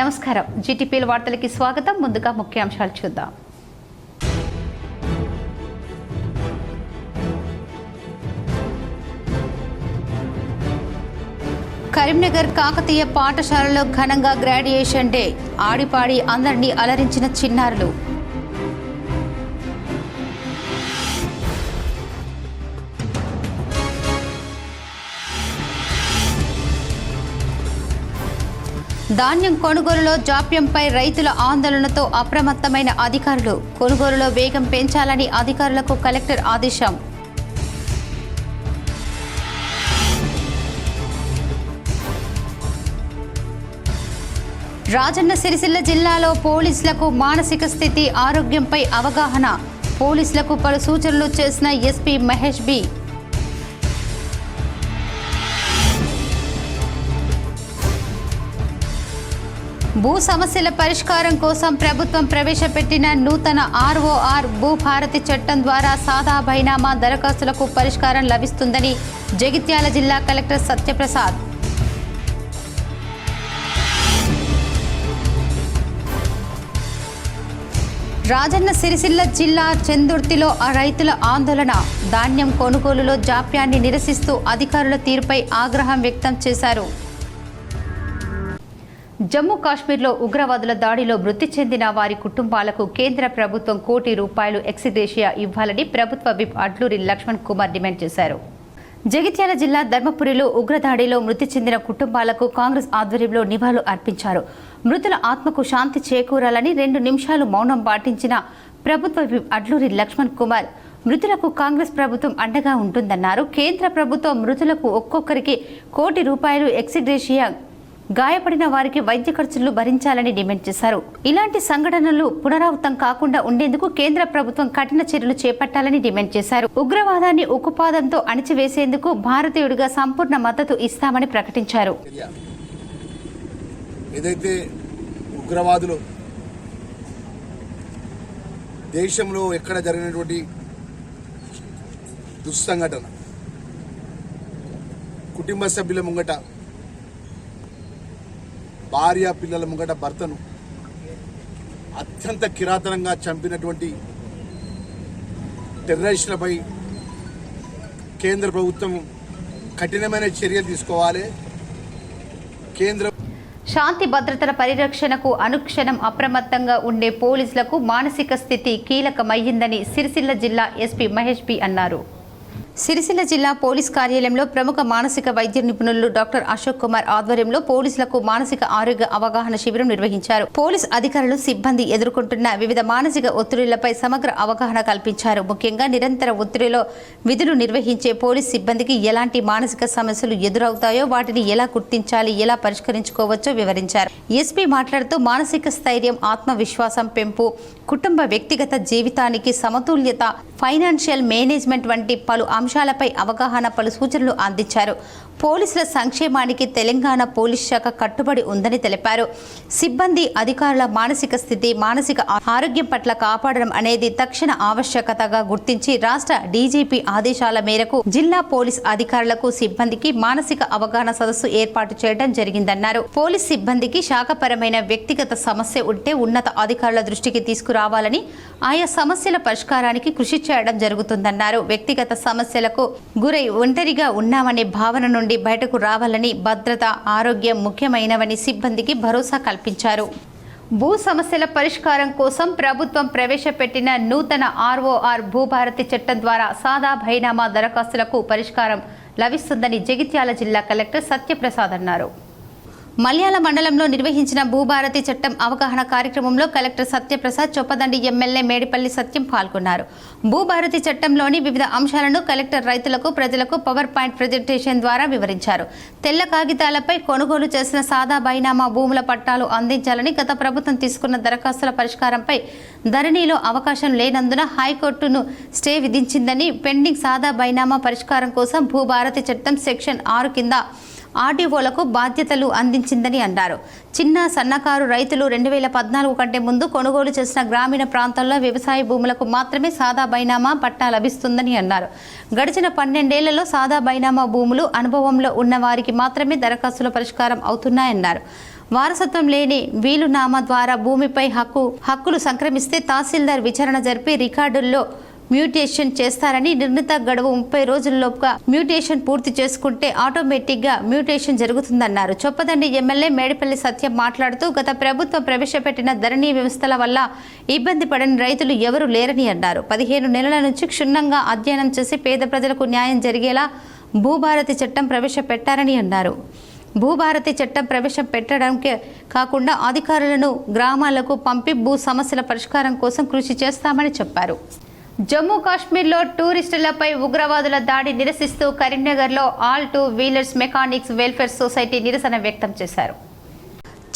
నమస్కారం జీటీపీఎల్ వార్తలకి స్వాగతం. ముందుగా ముఖ్యాంశాలు చూద్దాం. కరీంనగర్ కాకతీయ పాఠశాలలో ఘనంగా గ్రాడ్యుయేషన్ డే. ఆడిపాడి అందరినీ అలరించిన చిన్నారులు. ధాన్యం కొనుగోలులో జాప్యంపై రైతుల ఆందోళనతో అప్రమత్తమైన అధికారులు. కొనుగోలులో వేగం పెంచాలని అధికారులకు కలెక్టర్ ఆదేశం. రాజన్న సిరిసిల్ల జిల్లాలో పోలీసులకు మానసిక స్థితి, ఆరోగ్యంపై అవగాహన. పోలీసులకు పలు సూచనలు చేసిన ఎస్పీ మహేష్ బి. భూ సమస్యల పరిష్కారం కోసం ప్రభుత్వం ప్రవేశపెట్టిన నూతన ఆర్ఓఆర్ భూభారతి చట్టం ద్వారా సాదా బైనామా దరఖాస్తులకు పరిష్కారం లభిస్తుందని జగిత్యాల జిల్లా కలెక్టర్ సత్యప్రసాద్. రాజన్న సిరిసిల్ల జిల్లా చెందుర్తిలో రైతుల ఆందోళన. ధాన్యం కొనుగోలులో జాప్యాన్ని నిరసిస్తూ అధికారుల తీరుపై ఆగ్రహం వ్యక్తం చేశారు. జమ్మూ కాశ్మీర్లో ఉగ్రవాదుల దాడిలో మృతి చెందిన వారి కుటుంబాలకు కేంద్ర ప్రభుత్వం ₹1 కోటి ఎక్స్గ్రేషియా ఇవ్వాలని ప్రభుత్వ విప్ అడ్లూరి లక్ష్మణ్ కుమార్ డిమాండ్ చేశారు. జగిత్యాల జిల్లా ధర్మపురిలో ఉగ్రదాడిలో మృతి చెందిన కుటుంబాలకు కాంగ్రెస్ ఆధ్వర్యంలో నివాళులు అర్పించారు. మృతుల ఆత్మకు శాంతి చేకూరాలని 2 నిమిషాలు మౌనం పాటించిన ప్రభుత్వ విప్ అడ్లూరి లక్ష్మణ్ కుమార్ మృతులకు కాంగ్రెస్ ప్రభుత్వం అండగా ఉంటుందన్నారు. కేంద్ర ప్రభుత్వం మృతులకు ఒక్కొక్కరికి ₹1 కోటి ఎక్స్గ్రేషియా, గాయపడిన వారికి వైద్య ఖర్చులు భరించాలని డిమాండ్ చేశారు. ఇలాంటి సంఘటనలు పునరావృతం కాకుండా ఉండేందుకు కేంద్ర ప్రభుత్వం కఠిన చర్యలు చేపట్టాలని డిమాండ్ చేశారు. ఉగ్రవాదాన్ని ఉక్కుపాదంతో అణిచివేసేందుకు భారతీయుడిగా సంపూర్ణ మద్దతు ఇస్తామని ప్రకటించారు. ఏదైతే ఉగ్రవాదులు దేశంలో ఎక్కడ జరిగినటువంటి దుస్సంఘటన, కుటుంబ సభ్యుల ముంగట, భార్య పిల్లల ముంగట భర్తను అత్యంత కిరాతనంగా చంపినటువంటి టెర్రరిస్టులపై కేంద్ర ప్రభుత్వం కఠినమైన చర్యలు తీసుకోవాలి. శాంతి భద్రతల పరిరక్షణకు అనుక్షణం అప్రమత్తంగా ఉండే పోలీసులకు మానసిక స్థితి కీలకమయ్యిందని సిరిసిల్ల జిల్లా ఎస్పీ మహేష్ బి అన్నారు. సిరిసిల్ల జిల్లా పోలీస్ కార్యాలయంలో ప్రముఖ మానసిక వైద్య నిపుణులు డాక్టర్ అశోక్ కుమార్ ఆధ్వర్యంలో పోలీసులకు మానసిక ఆరోగ్య అవగాహన శిబిరం నిర్వహించారు. పోలీస్ అధికారులు, సిబ్బంది ఎదుర్కొంటున్న వివిధ మానసిక ఒత్తిడిలపై సమగ్ర అవగాహన కల్పించారు. ముఖ్యంగా నిరంతర ఒత్తిడిలో విధులు నిర్వహించే పోలీస్ సిబ్బందికి ఎలాంటి మానసిక సమస్యలు ఎదురవుతాయో, వాటిని ఎలా గుర్తించాలి, ఎలా పరిష్కరించుకోవచ్చో వివరించారు. ఎస్పీ మాట్లాడుతూ మానసిక స్థైర్యం, ఆత్మవిశ్వాసం పెంపు, కుటుంబ వ్యక్తిగత జీవితానికి సమతుల్యత, ఫైనాన్షియల్ మేనేజ్మెంట్ వంటి పలు అంశాలపై అవగాహన, పలు సూచనలు అందించారు. పోలీసుల సంక్షేమానికి తెలంగాణ పోలీస్ శాఖ కట్టుబడి ఉందని తెలిపారు. సిబ్బంది, అధికారుల మానసిక స్థితి, మానసిక ఆరోగ్యం పట్ల కాపాడడం అనేది తక్షణ ఆవశ్యకతగా గుర్తించి రాష్ట్ర డీజీపీ ఆదేశాల మేరకు జిల్లా పోలీస్ అధికారులకు, సిబ్బందికి మానసిక అవగాహన సదస్సు ఏర్పాటు చేయడం జరిగిందన్నారు. పోలీస్ సిబ్బందికి శాఖపరమైన వ్యక్తిగత సమస్య ఉంటే ఉన్నత అధికారుల దృష్టికి తీసుకురావాలని, ఆయా సమస్యల పరిష్కారానికి కృషి చేయడం జరుగుతుందన్నారు. వ్యక్తిగత సమస్యలకు గురై ఒంటరిగా ఉన్నామనే భావన నుండి బయటకు రావాలని, భద్రత, ఆరోగ్యం ముఖ్యమైనవని సిబ్బందికి భరోసా కల్పించారు. భూ సమస్యల పరిష్కారం కోసం ప్రభుత్వం ప్రవేశపెట్టిన నూతన ఆర్ఓఆర్ భూభారతి చట్టం ద్వారా సాదా బైనామా దరఖాస్తులకు పరిష్కారం లభిస్తుందని జగిత్యాల జిల్లా కలెక్టర్ సత్యప్రసాద్ అన్నారు. మల్యాల మండలంలో నిర్వహించిన భూభారతి చట్టం అవగాహన కార్యక్రమంలో కలెక్టర్ సత్యప్రసాద్, చొప్పదండి ఎమ్మెల్యే మేడిపల్లి సత్యం పాల్గొన్నారు. భూభారతి చట్టంలోని వివిధ అంశాలను కలెక్టర్ రైతులకు, ప్రజలకు పవర్ పాయింట్ ప్రజెంటేషన్ ద్వారా వివరించారు. తెల్ల కాగితాలపై కొనుగోలు చేసిన సాదా బైనామా భూముల పట్టాలు అందించాలని, గత ప్రభుత్వం తీసుకున్న దరఖాస్తుల పరిష్కారంపై ధరణిలో అవకాశం లేనందున హైకోర్టును స్టే విధించిందని, పెండింగ్ సాదా బైనామా పరిష్కారం కోసం భూభారతి చట్టం సెక్షన్ 6 కింద ఆర్డీఓలకు బాధ్యతలు అందించిందని అన్నారు. చిన్న సన్నకారు రైతులు 2014 కంటే ముందు కొనుగోలు చేసిన గ్రామీణ ప్రాంతాల్లో వ్యవసాయ భూములకు మాత్రమే సాదా బైనామా పట్టా లభిస్తుందని అన్నారు. గడిచిన 12 ఏళ్లలో సాదా బైనామా భూములు అనుభవంలో ఉన్న వారికి మాత్రమే దరఖాస్తుల పరిష్కారం అవుతున్నాయన్నారు. వారసత్వం లేని వీలునామా ద్వారా భూమిపై హక్కులు సంక్రమిస్తే తహసీల్దార్ విచారణ జరిపి రికార్డుల్లో మ్యూటేషన్ చేస్తారని, నిర్ణీత గడువు 30 రోజుల్లోపుగా మ్యూటేషన్ పూర్తి చేసుకుంటే ఆటోమేటిక్గా మ్యూటేషన్ జరుగుతుందన్నారు. చొప్పదండి ఎమ్మెల్యే మేడిపల్లి సత్యం మాట్లాడుతూ గత ప్రభుత్వం ప్రవేశపెట్టిన ధరణి వ్యవస్థల వల్ల ఇబ్బంది పడని రైతులు ఎవరూ లేరని అన్నారు. 15 నెలల నుంచి క్షుణ్ణంగా అధ్యయనం చేసి పేద ప్రజలకు న్యాయం జరిగేలా భూభారతి చట్టం ప్రవేశపెట్టారని అన్నారు. భూభారతి చట్టం ప్రవేశపెట్టడానికి కాకుండా అధికారులను గ్రామాలకు పంపి భూ సమస్యల పరిష్కారం కోసం కృషి చేస్తామని చెప్పారు. జమ్మూ కాశ్మీర్లో టూరిస్టులపై ఉగ్రవాదుల దాడి నిరసిస్తూ కరీంనగర్లో all two wheelers mechanics welfare society నిరసన వ్యక్తం చేశారు.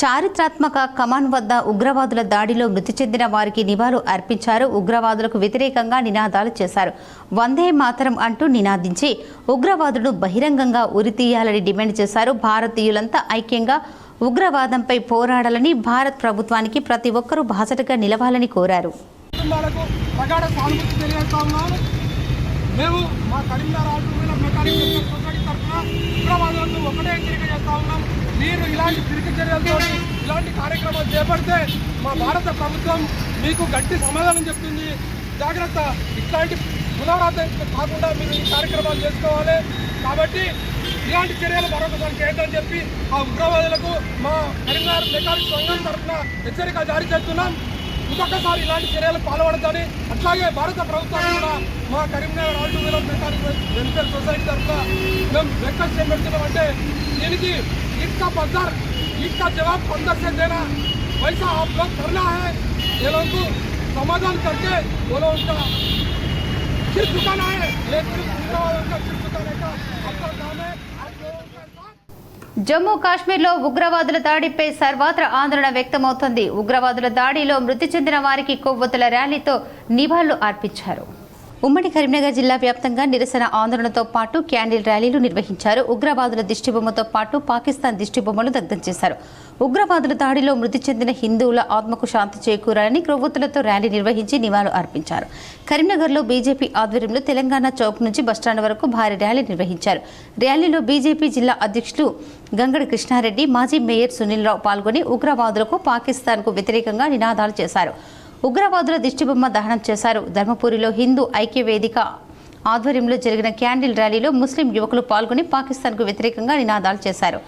చారిత్రాత్మక కమాన్ వద్ద ఉగ్రవాదుల దాడిలో మృతి చెందిన వారికి నివాళులు అర్పించారు. ఉగ్రవాదులకు వ్యతిరేకంగా నినాదాలు చేశారు. వందే మాతరం అంటూ నినాదించి ఉగ్రవాదులను బహిరంగంగా ఉరితీయాలని డిమాండ్ చేశారు. భారతీయులంతా ఐక్యంగా ఉగ్రవాదంపై పోరాడాలని, భారత్ ప్రభుత్వానికి ప్రతి ఒక్కరూ బాసటగా నిలవాలని కోరారు. కుటుంబాలకు ప్రగాఢ సానుభూతి తెలియజేస్తా ఉన్నాను. మేము మా Karimnagar all two wheeler mechanic society తరఫున ఉగ్రవాదులను ఒకటే హెచ్చరిక చేస్తా ఉన్నాం. మీరు ఇలాంటి పిరికి చర్యలతో ఇలాంటి కార్యక్రమాలు చేపడితే మా భారత ప్రభుత్వం మీకు గట్టి సమాధానం చెప్తుంది. జాగ్రత్త, ఇట్లాంటి పునరావృతం కాకుండా మీరు ఈ కార్యక్రమాలు చేసుకోవాలి. కాబట్టి ఇలాంటి చర్యలు మరొకసారి చేయొద్దని చెప్పి ఆ ఉగ్రవాదులకు మా కరీంనగర్ మెకానిక్ సంఘం తరఫున హెచ్చరిక జారీ చేస్తున్నాం. ఇంకొకసారి ఇలాంటి చర్యలు పాల్పడద్దని, అట్లాగే భారత ప్రభుత్వాన్ని కూడా మా Karimnagar all two wheeler mechanic welfare society తరఫున మేము రిక్వెస్ట్ చేయబడుతున్నాం. అంటే దీనికి इसका बदर इसका जवाब 15 से देना, वैसा आप लोग करना है. ये लोगों को समाधान करके वो लोग उनका सिर झुकाना है. लेकिन उनका सिर झुकाने का आपका काम है. आप लोगों का జమ్మూ కాశ్మీర్లో ఉగ్రవాదుల దాడిపై సర్వత్రా ఆందోళన వ్యక్తమవుతోంది. ఉగ్రవాదుల దాడిలో మృతి చెందిన వారికి కొవ్వొత్తుల ర్యాలీతో నివాళులు అర్పించారు. ఉమ్మడి కరీంనగర్ జిల్లా వ్యాప్తంగా నిరసన ఆందోళనతో పాటు క్యాండిల్ ర్యాలీలు నిర్వహించారు. ఉగ్రవాదుల దిష్టిబొమ్మతో పాటు పాకిస్తాన్ దిష్టిబొమ్మలు దగ్ధం చేశారు. ఉగ్రవాదుల దాడిలో మృతి చెందిన హిందువుల ఆత్మకు శాంతి చేకూరాలని కొవ్వొత్తులతో ర్యాలీ నిర్వహించి నివాళులు అర్పించారు. కరీంనగర్లో బీజేపీ ఆధ్వర్యంలో తెలంగాణ చౌక్ నుంచి బస్టాండ్ వరకు భారీ ర్యాలీ నిర్వహించారు. ర్యాలీలో బీజేపీ జిల్లా అధ్యక్షులు గంగడి కృష్ణారెడ్డి, మాజీ మేయర్ సునీల్ రావు పాల్గొని ఉగ్రవాదులకు, పాకిస్తాన్కు వ్యతిరేకంగా నినాదాలు చేశారు. ఉగ్రవాదుల దిష్టిబొమ్మ దహనం చేశారు. ధర్మపురిలో హిందూ ఐక్య వేదిక ఆధ్వర్యంలో జరిగిన క్యాండిల్ ర్యాలీలో ముస్లిం యువకులు పాల్గొని పాకిస్తాన్కు వ్యతిరేకంగా నినాదాలు చేశారు.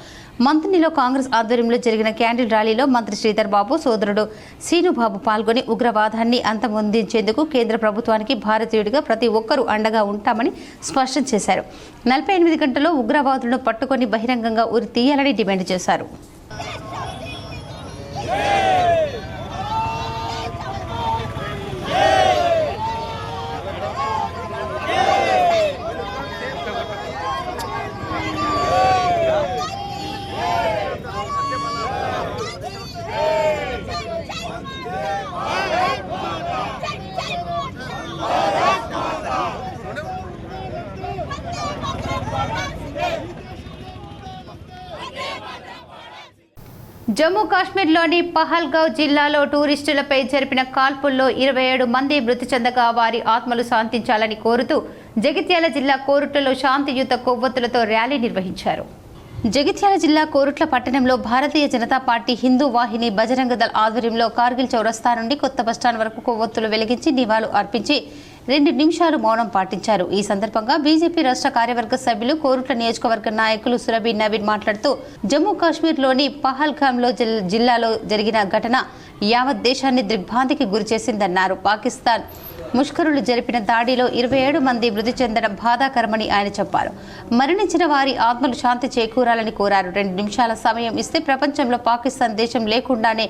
మంత్రిలో కాంగ్రెస్ ఆధ్వర్యంలో జరిగిన క్యాండిల్ ర్యాలీలో మంత్రి శ్రీధర్ బాబు సోదరుడు సీనుబాబు పాల్గొని ఉగ్రవాదాన్ని అంతమొందించేందుకు కేంద్ర ప్రభుత్వానికి భారతీయుడిగా ప్రతి ఒక్కరూ అండగా ఉంటామని స్పష్టం చేశారు. 48 గంటల్లో ఉగ్రవాదులను పట్టుకొని బహిరంగంగా ఉరి తీయాలని డిమాండ్ చేశారు. జమ్మూ కాశ్మీర్లోని పహల్గావ్ జిల్లాలో టూరిస్టులపై జరిపిన కాల్పుల్లో 27 మంది మృతి చెందగా వారి ఆత్మలు శాంతించాలని కోరుతూ జగిత్యాల జిల్లా కోరుట్లలో శాంతియుత కొవ్వొత్తులతో ర్యాలీ నిర్వహించారు. జగిత్యాల జిల్లా కోరుట్ల పట్టణంలో భారతీయ జనతా పార్టీ హిందూ వాహిని బజరంగ దళ్ ఆధ్వర్యంలో కార్గిల్ చౌరస్తా నుండి కొత్త బస్టాండ్ వరకు కొవ్వొత్తులు వెలిగించి నివాళులు అర్పించి 2 నిమిషాలు మౌనం పాటించారు. ఈ సందర్భంగా బీజేపీ రాష్ట్ర కార్యవర్గ సభ్యులు, కోరుట్ల నియోజకవర్గ నాయకులు సురభి నవీన్ మాట్లాడుతూ జమ్మూ కాశ్మీర్లోని పహల్గామ్లో జిల్లాలో జరిగిన ఘటన యావత్ దేశాన్ని దిగ్భ్రాంతికి గురిచేసిందన్నారు. పాకిస్తాన్ ముష్కరులు జరిపిన దాడిలో 27 మంది మృతి చెందడం బాధాకరమని ఆయన చెప్పారు. మరణించిన వారి ఆత్మలు శాంతి చేకూరాలని కోరారు. 2 నిమిషాల సమయం ఇస్తే ప్రపంచంలో పాకిస్తాన్ దేశం లేకుండానే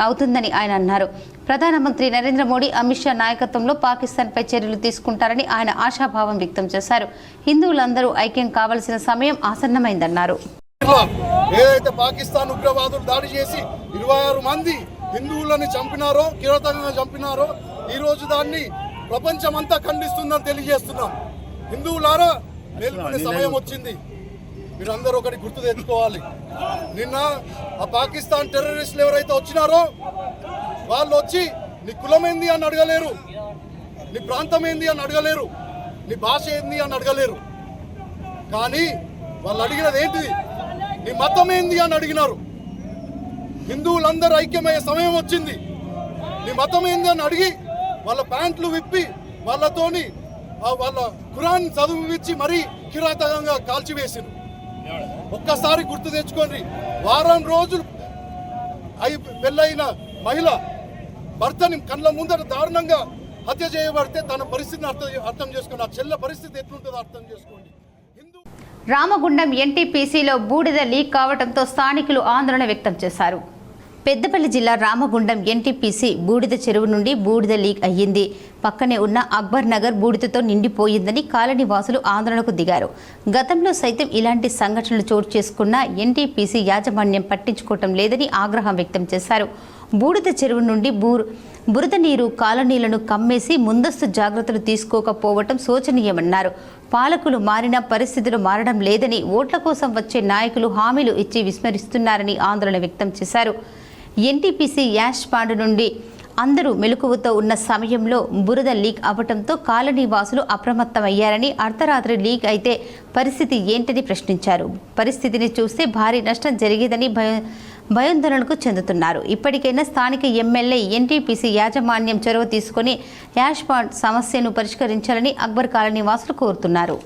అవుతుందని ఆయన అన్నారు. ప్రధానమంత్రి నరేంద్ర మోడీ, అమిత్ షా నాయకత్వంలో పాకిస్తాన్పై చర్యలు తీసుకుంటారని ఆయన ఆశాభావం వ్యక్తం చేశారు. హిందువులందరూ ఐక్యం కావాల్సిన సమయం ఆసన్నమైందన్నారు. ఏదైతే పాకిస్తాన్ ఉగ్రవాదులు దాడి చేసి 26 మంది హిందువులను చంపినారో, కిరాతకంగా చంపినారో, ఈ రోజు దాన్ని ప్రపంచమంతా ఖండిస్తుందని తెలియజేస్తున్నాం. హిందువులారా, మేల్కొనే సమయం వచ్చింది. మీరందరూ ఒకటి గుర్తు తెచ్చుకోవాలి. నిన్న ఆ పాకిస్తాన్ టెర్రరిస్టులు ఎవరైతే వచ్చినారో వాళ్ళు వచ్చి నీ కులం ఏంది అని అడగలేరు, నీ ప్రాంతం ఏంది అని అడగలేరు, నీ భాష ఏంది అని అడగలేరు. కానీ వాళ్ళు అడిగినది ఏంటిది? నీ మతం ఏంది అని అడిగినారు. హిందువులందరూ ఐక్యమయ్యే సమయం వచ్చింది. నీ మతం ఏంది అని అడిగి వాళ్ళ ప్యాంట్లు విప్పి వాళ్ళతోని వాళ్ళ ఖురాన్ చదువునిచ్చి మరీ కిరాతకంగా కాల్చివేసింది. ఒక్కసారి గుర్తు తెచ్చుకోండి. వారం రోజులు పెళ్ళైన మహిళ భర్తని కళ్ళ ముందర దారుణంగా హత్య చేయబడితే తన పరిస్థితిని అర్థం చేసుకోండి. ఆ చెల్లె పరిస్థితి ఎట్లుంటుందో అర్థం చేసుకోండి. రామగుండం ఎన్టీపీసీలో బూడిద లీక్ కావడంతో స్థానికులు ఆందోళన వ్యక్తం చేశారు. పెద్దపల్లి జిల్లా రామగుండం ఎన్టీపీసీ బూడిద చెరువు నుండి బూడిద లీక్ అయ్యింది. పక్కనే ఉన్న అక్బర్ నగర్ బూడిదతో నిండిపోయిందని కాలనీ వాసులు ఆందోళనకు దిగారు. గతంలో సైతం ఇలాంటి సంఘటనలు చోటు చేసుకున్న ఎన్టీపీసీ యాజమాన్యం పట్టించుకోవటం లేదని ఆగ్రహం వ్యక్తం చేశారు. బూడిద చెరువు నుండి బురద నీరు కాలనీలను కమ్మేసి ముందస్తు జాగ్రత్తలు తీసుకోకపోవటం శోచనీయమన్నారు. పాలకులు మారినా పరిస్థితులు మారడం లేదని, ఓట్ల కోసం వచ్చే నాయకులు హామీలు ఇచ్చి విస్మరిస్తున్నారని ఆందోళన వ్యక్తం చేశారు. ఎన్టీపీసీ యాష్ పాండ్ నుండి అందరూ మెలకువతో ఉన్న సమయంలో బురద లీక్ అవ్వడంతో కాలనీ వాసులు అప్రమత్తమయ్యారని, అర్ధరాత్రి లీక్ అయితే పరిస్థితి ఏంటని ప్రశ్నించారు. పరిస్థితిని చూస్తే భారీ నష్టం జరిగేదని భయాందోళనకు చెందుతున్నారు. ఇప్పటికైనా స్థానిక ఎమ్మెల్యే ఎన్టీపీసీ యాజమాన్యం చొరవ తీసుకుని యాష్ పాండ్ సమస్యను పరిష్కరించాలని అక్బర్ కాలనీ వాసులు కోరుతున్నారు.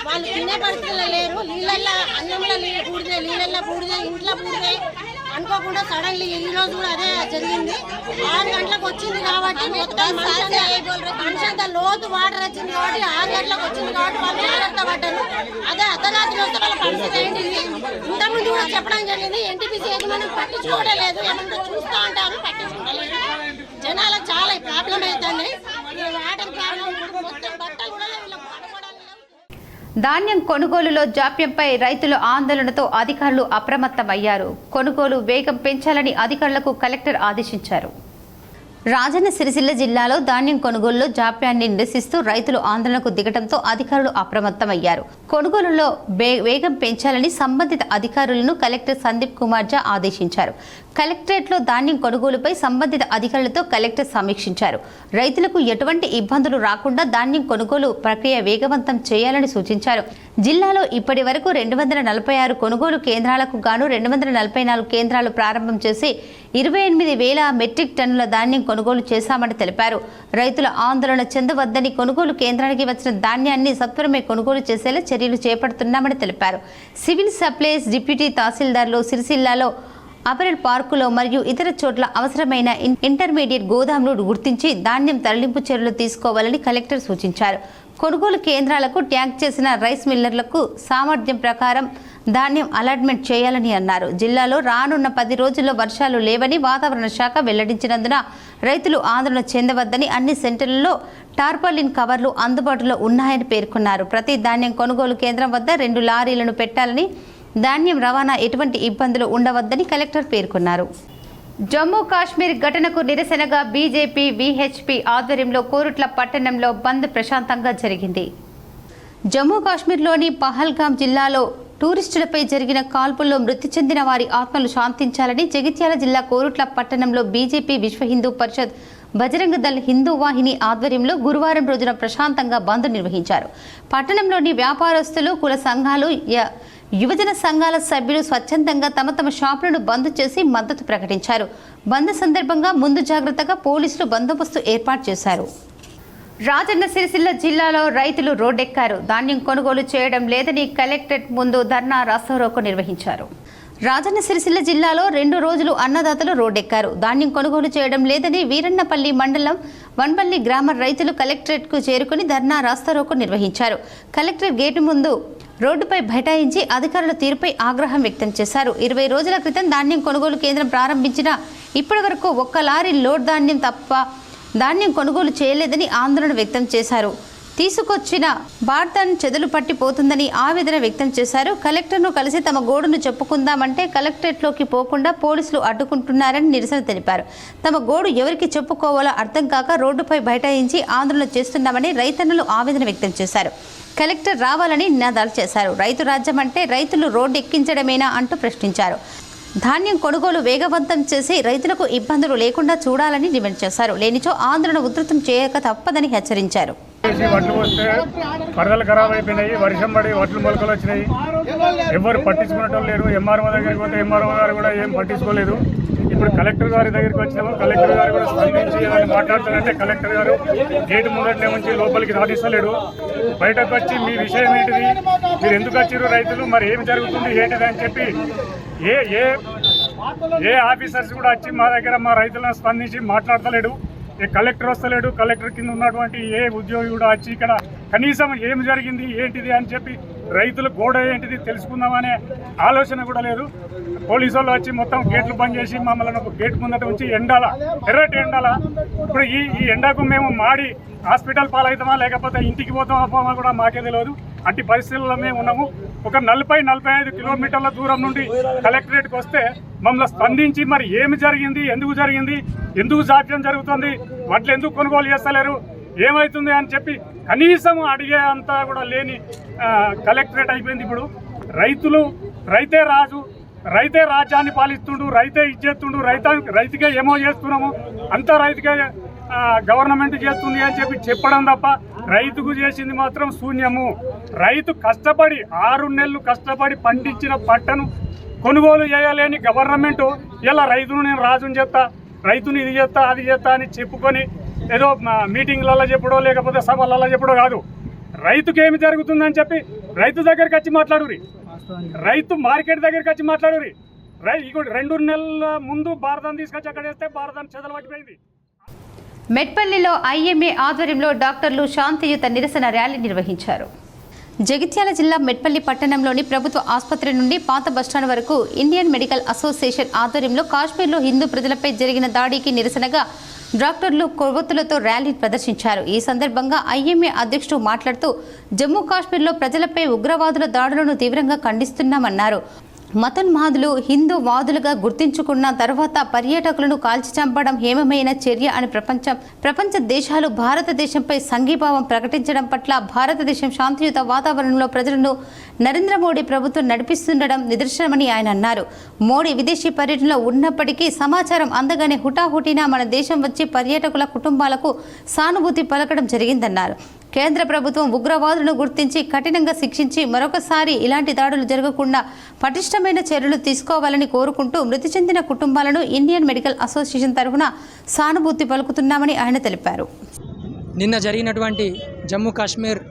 వాళ్ళు తినే పరిస్థితుల్లో లేరు. నీళ్ళల్లో అన్నంలో బూడిదే, నీళ్ళల్లో బూడిదే, ఇంట్లో బూడిదే. అనుకోకుండా సడన్లీ ఈ రోజు కూడా అదే జరిగింది. 6 గంటలకు వచ్చింది కాబట్టి మొత్తం మనిషంత లోతు వాటర్ వచ్చింది కాబట్టి 6 గంటలకు వచ్చింది కాబట్టి వాళ్ళు జాగ్రత్త పడ్డారు. అదే అర్ధరాత్రి వస్తే వాళ్ళ పరిస్థితి ఏంటిది? ఇంతకుముందు కూడా చెప్పడం జరిగింది. ఎన్టీపీసీ యజమాని పట్టించుకోవడం లేదు. ఏమన్నా చూస్తూ ఉంటారు, పట్టించుకోవడం. జనాలకు చాలా ప్రాబ్లం అవుతుంది. వాటర్ ప్రాబ్లం, మొత్తం బట్టలు కూడా ధాన్యం కొనుగోలులో జాప్యంపై రైతుల ఆందోళనతో అధికారులు అప్రమత్తమయ్యారు. కొనుగోలు వేగం పెంచాలని అధికారులకు కలెక్టర్ ఆదేశించారు. రాజన్న సిరిసిల్ల జిల్లాలో ధాన్యం కొనుగోలులో జాప్యాన్ని నిరసిస్తూ రైతులు ఆందోళనకు దిగడంతో అధికారులు అప్రమత్తమయ్యారు. కొనుగోలులో వేగం పెంచాలని సంబంధిత అధికారులను కలెక్టర్ సందీప్ కుమార్ ఝా ఆదేశించారు. కలెక్టరేట్లో ధాన్యం కొనుగోలుపై సంబంధిత అధికారులతో కలెక్టర్ సమీక్షించారు. రైతులకు ఎటువంటి ఇబ్బందులు రాకుండా ధాన్యం కొనుగోలు ప్రక్రియ వేగవంతం చేయాలని సూచించారు. జిల్లాలో ఇప్పటి వరకు 246 కొనుగోలు కేంద్రాలకు గాను 244 కేంద్రాలు ప్రారంభం చేసి 28,000 మెట్రిక్ టన్నుల ధాన్యం కొనుగోలు చేశామని తెలిపారు. రైతుల ఆందోళన చెందవద్దని, కొనుగోలు కేంద్రానికి వచ్చిన ధాన్యాన్ని సత్వరమే కొనుగోలు చేసేలా చర్యలు చేపడుతున్నామని తెలిపారు. సివిల్ సప్లైస్ డిప్యూటీ తహసీల్దార్లు సిరిసిల్లాలో అపరెల్ పార్కులో మరియు ఇతర చోట్ల అవసరమైన ఇంటర్మీడియట్ గోదాంలు గుర్తించి ధాన్యం తరలింపు చర్యలు తీసుకోవాలని కలెక్టర్ సూచించారు. కొనుగోలు కేంద్రాలకు ట్యాగ్ చేసిన రైస్ మిల్లర్లకు సామర్థ్యం ప్రకారం ధాన్యం అలాట్మెంట్ చేయాలని అన్నారు. జిల్లాలో రానున్న 10 రోజుల్లో వర్షాలు లేవని వాతావరణ శాఖ వెల్లడించినందున రైతులు ఆందోళన చెందవద్దని, అన్ని సెంటర్లలో టార్పాలిన్ కవర్లు అందుబాటులో ఉన్నాయని పేర్కొన్నారు. ప్రతి ధాన్యం కొనుగోలు కేంద్రం వద్ద 2 లారీలను పెట్టాలని, ధాన్యం రవాణా ఎటువంటి ఇబ్బందులు ఉండవద్దని కలెక్టర్ పేర్కొన్నారు. జమ్మూ కాశ్మీర్ ఘటనకు నిరసనగా బీజేపీ వీహెచ్పీ ఆధ్వర్యంలో కోరుట్ల పట్టణంలో బంద్ ప్రశాంతంగా జరిగింది. జమ్మూ కాశ్మీర్లోని పహల్గాం జిల్లాలో టూరిస్టులపై జరిగిన కాల్పుల్లో మృతి చెందిన వారి ఆత్మలు శాంతించాలని జగిత్యాల జిల్లా కోరుట్ల పట్టణంలో బీజేపీ విశ్వ హిందూ పరిషత్ బజరంగ దళ్ హిందూ వాహిని ఆధ్వర్యంలో గురువారం రోజున ప్రశాంతంగా బంద్ నిర్వహించారు. పట్టణంలోని వ్యాపారస్తులు, కుల సంఘాలు, యువజన సంఘాల సభ్యులు స్వచ్ఛందంగా తమ షాపులను బంద్ చేసి మద్దతు ప్రకటించారు. బంద్ సందర్భంగా ముందు జాగ్రత్తగా పోలీసులు బందోబస్తు ఏర్పాటు చేశారు. రాజన్న సిరిసిల్ల జిల్లాలో రైతులు రోడ్డెక్కారు. ధాన్యం కొనుగోలు చేయడం లేదని కలెక్టరేట్ ముందు ధర్నా రాస్తారోకో నిర్వహించారు. రాజన్న సిరిసిల్ల జిల్లాలో 2 రోజులు అన్నదాతలు రోడ్డెక్కారు. ధాన్యం కొనుగోలు చేయడం లేదని వీరన్నపల్లి మండలం వన్పల్లి గ్రామ రైతులు కలెక్టరేట్కు చేరుకుని ధర్నా రాస్తారోకో నిర్వహించారు. కలెక్టరేట్ గేటు ముందు రోడ్డుపై బైఠాయించి అధికారుల తీరుపై ఆగ్రహం వ్యక్తం చేశారు. 20 రోజుల క్రితం ధాన్యం కొనుగోలు కేంద్రం ప్రారంభించినా ఇప్పటి వరకు 1 లారీ లోడ్ ధాన్యం తప్ప ధాన్యం కొనుగోలు చేయలేదని ఆందోళన వ్యక్తం చేశారు. తీసుకొచ్చిన బార్దాన్ చెదలు పట్టిపోతుందని ఆవేదన వ్యక్తం చేశారు. కలెక్టర్ను కలిసి తమ గోడును చెప్పుకుందామంటే కలెక్టరేట్లోకి పోకుండా పోలీసులు అడ్డుకుంటున్నారని నిరసన తెలిపారు. తమ గోడు ఎవరికి చెప్పుకోవాలో అర్థం కాక రోడ్డుపై బైఠాయించి ఆందోళన చేస్తున్నామని రైతన్నలు ఆవేదన వ్యక్తం చేశారు. కలెక్టర్ రావాలని నినాదాలు చేశారు. రైతు రాజ్యం అంటే రైతులు రోడ్డు ఎక్కించడమేనా అంటూ ప్రశ్నించారు. ధాన్యం కొనుగోలు వేగవంతం చేసి రైతులకు ఇబ్బందులు లేకుండా చూడాలని డిమాండ్ చేశారు. లేనిచో ఆందోళన ఉధృతం చేయక తప్పదని హెచ్చరించారు. వడ్లు వస్తే పరదలు ఖరాబ్ అయిపోయినాయి, వర్షం పడి వడ్లు మొలకలు వచ్చినాయి. ఎవరు పట్టించుకునేటం లేరు. ఎంఆర్ఓ దగ్గరికి పోతే ఎంఆర్ఓ గారు కూడా ఏం పట్టించుకోలేదు. ఇప్పుడు కలెక్టర్ గారి దగ్గరికి వచ్చినాము. కలెక్టర్ గారు కూడా స్పందించి ఏదైనా మాట్లాడుతారంటే కలెక్టర్ గారు గేటు ముందరనే ఉంచి లోపలికి రాణిస్తలేడు. బయటకు వచ్చి మీ విషయం ఏంటిది, మీరు ఎందుకు వచ్చారు రైతులు, మరి ఏం జరుగుతుంది ఏంటిది అని చెప్పి ఏ ఆఫీసర్స్ కూడా వచ్చి మా దగ్గర మా రైతులను స్పందించి మాట్లాడతలేడు. ఏ కలెక్టర్ వస్తలేడు. కలెక్టర్ కింద ఉన్నటువంటి ఏ ఉద్యోగి కూడా వచ్చి ఇక్కడ కనీసం ఏం జరిగింది ఏంటిది అని చెప్పి రైతుల గోడ ఏంటిది తెలుసుకుందామనే ఆలోచన కూడా లేదు. పోలీసు వాళ్ళు వచ్చి మొత్తం గేట్లు బంద్ చేసి మమ్మల్ని ఒక గేట్ ముందట ఉంచి ఎర్రటి ఎండాల. ఇప్పుడు ఈ ఎండకు మేము మాడి హాస్పిటల్ పాలవుతామా లేకపోతే ఇంటికి పోతామా కూడా మాకే తెలియదు. అట్టి పరిస్థితుల్లో మేము ఉన్నాము. ఒక 40-45 కిలోమీటర్ల దూరం నుండి కలెక్టరేట్కి వస్తే మమ్మల్ని స్పందించి మరి ఏమి జరిగింది, ఎందుకు జాప్యం జరుగుతుంది, వడ్లు ఎందుకు కొనుగోలు చేస్తలేరు, ఏమవుతుంది అని చెప్పి కనీసం అడిగే అంతా కూడా లేని కలెక్టరేట్ అయిపోయింది. ఇప్పుడు రైతే రాజు, రైతే రాజ్యాన్ని పాలిస్తుండు, రైతే ఇచ్చేస్తుండు, రైతుకే ఏమో చేస్తున్నాము, అంతా రైతుకే గవర్నమెంట్ చేస్తుంది అని చెప్పి చెప్పడం తప్ప రైతుకు చేసింది మాత్రం శూన్యము. రైతు కష్టపడి 6 నెలలు కష్టపడి పండించిన పంటను కొనుగోలు చేయలేని గవర్నమెంట్ ఇలా రైతును నేను రాజుని చేస్తా, రైతుని ఇది చేస్తా అది చేస్తా అని చెప్పుకొని ఏదో మీటింగ్లలో చెప్పడో లేకపోతే సభలలో చెప్పడో కాదు. రైతుకి ఏమి జరుగుతుందని చెప్పి రైతు దగ్గరికి వచ్చి మాట్లాడురి, రైతు మార్కెట్ దగ్గరికి వచ్చి మాట్లాడురి. 2 నెలల ముందు భారతాన్ని తీసుకొచ్చి అక్కడ వేస్తే భారతాన్ని చెదలు పట్టిపోయింది. మెట్పల్లిలో ఐఎంఏ ఆధ్వర్యంలో డాక్టర్లు శాంతియుత నిరసన ర్యాలీ నిర్వహించారు. జగిత్యాల జిల్లా మెట్పల్లి పట్టణంలోని ప్రభుత్వ ఆసుపత్రి నుండి పాత బస్టాండ్ వరకు ఇండియన్ మెడికల్ అసోసియేషన్ ఆధ్వర్యంలో కాశ్మీర్లో హిందూ ప్రజలపై జరిగిన దాడికి నిరసనగా డాక్టర్లు కొవ్వొత్తులతో ర్యాలీ ప్రదర్శించారు. ఈ సందర్భంగా ఐఎంఏ అధ్యక్షుడు మాట్లాడుతూ జమ్మూ కాశ్మీర్లో ప్రజలపై ఉగ్రవాదుల దాడులను తీవ్రంగా ఖండిస్తున్నామన్నారు. మతోన్మాదులు హిందూ వాదులుగా గుర్తించుకున్న తర్వాత పర్యాటకులను కాల్చి చంపడం హేమమైన చర్య అని ప్రపంచ దేశాలు భారతదేశంపై సంఘీభావం ప్రకటించడం పట్ల భారతదేశం శాంతియుత వాతావరణంలో ప్రజలను నరేంద్ర మోడీ ప్రభుత్వం నడిపిస్తుండడం నిదర్శనమని ఆయన అన్నారు. మోడీ విదేశీ పర్యటనలో ఉన్నప్పటికీ సమాచారం అందగానే హుటాహుటిన మన దేశం వచ్చి పర్యాటకుల కుటుంబాలకు సానుభూతి పలకడం జరిగిందన్నారు. కేంద్ర ప్రభుత్వం ఉగ్రవాదులను గుర్తించి కఠినంగా శిక్షించి మరొకసారి ఇలాంటి దాడులు జరగకుండా పటిష్టమైన చర్యలు తీసుకోవాలని కోరుకుంటూ మృతి చెందిన కుటుంబాలను ఇండియన్ మెడికల్ అసోసియేషన్ తరఫున సానుభూతి పలుకుతున్నామని ఆయన తెలిపారు. నిన్న జరిగినటువంటి జమ్మూ కాశ్మీర్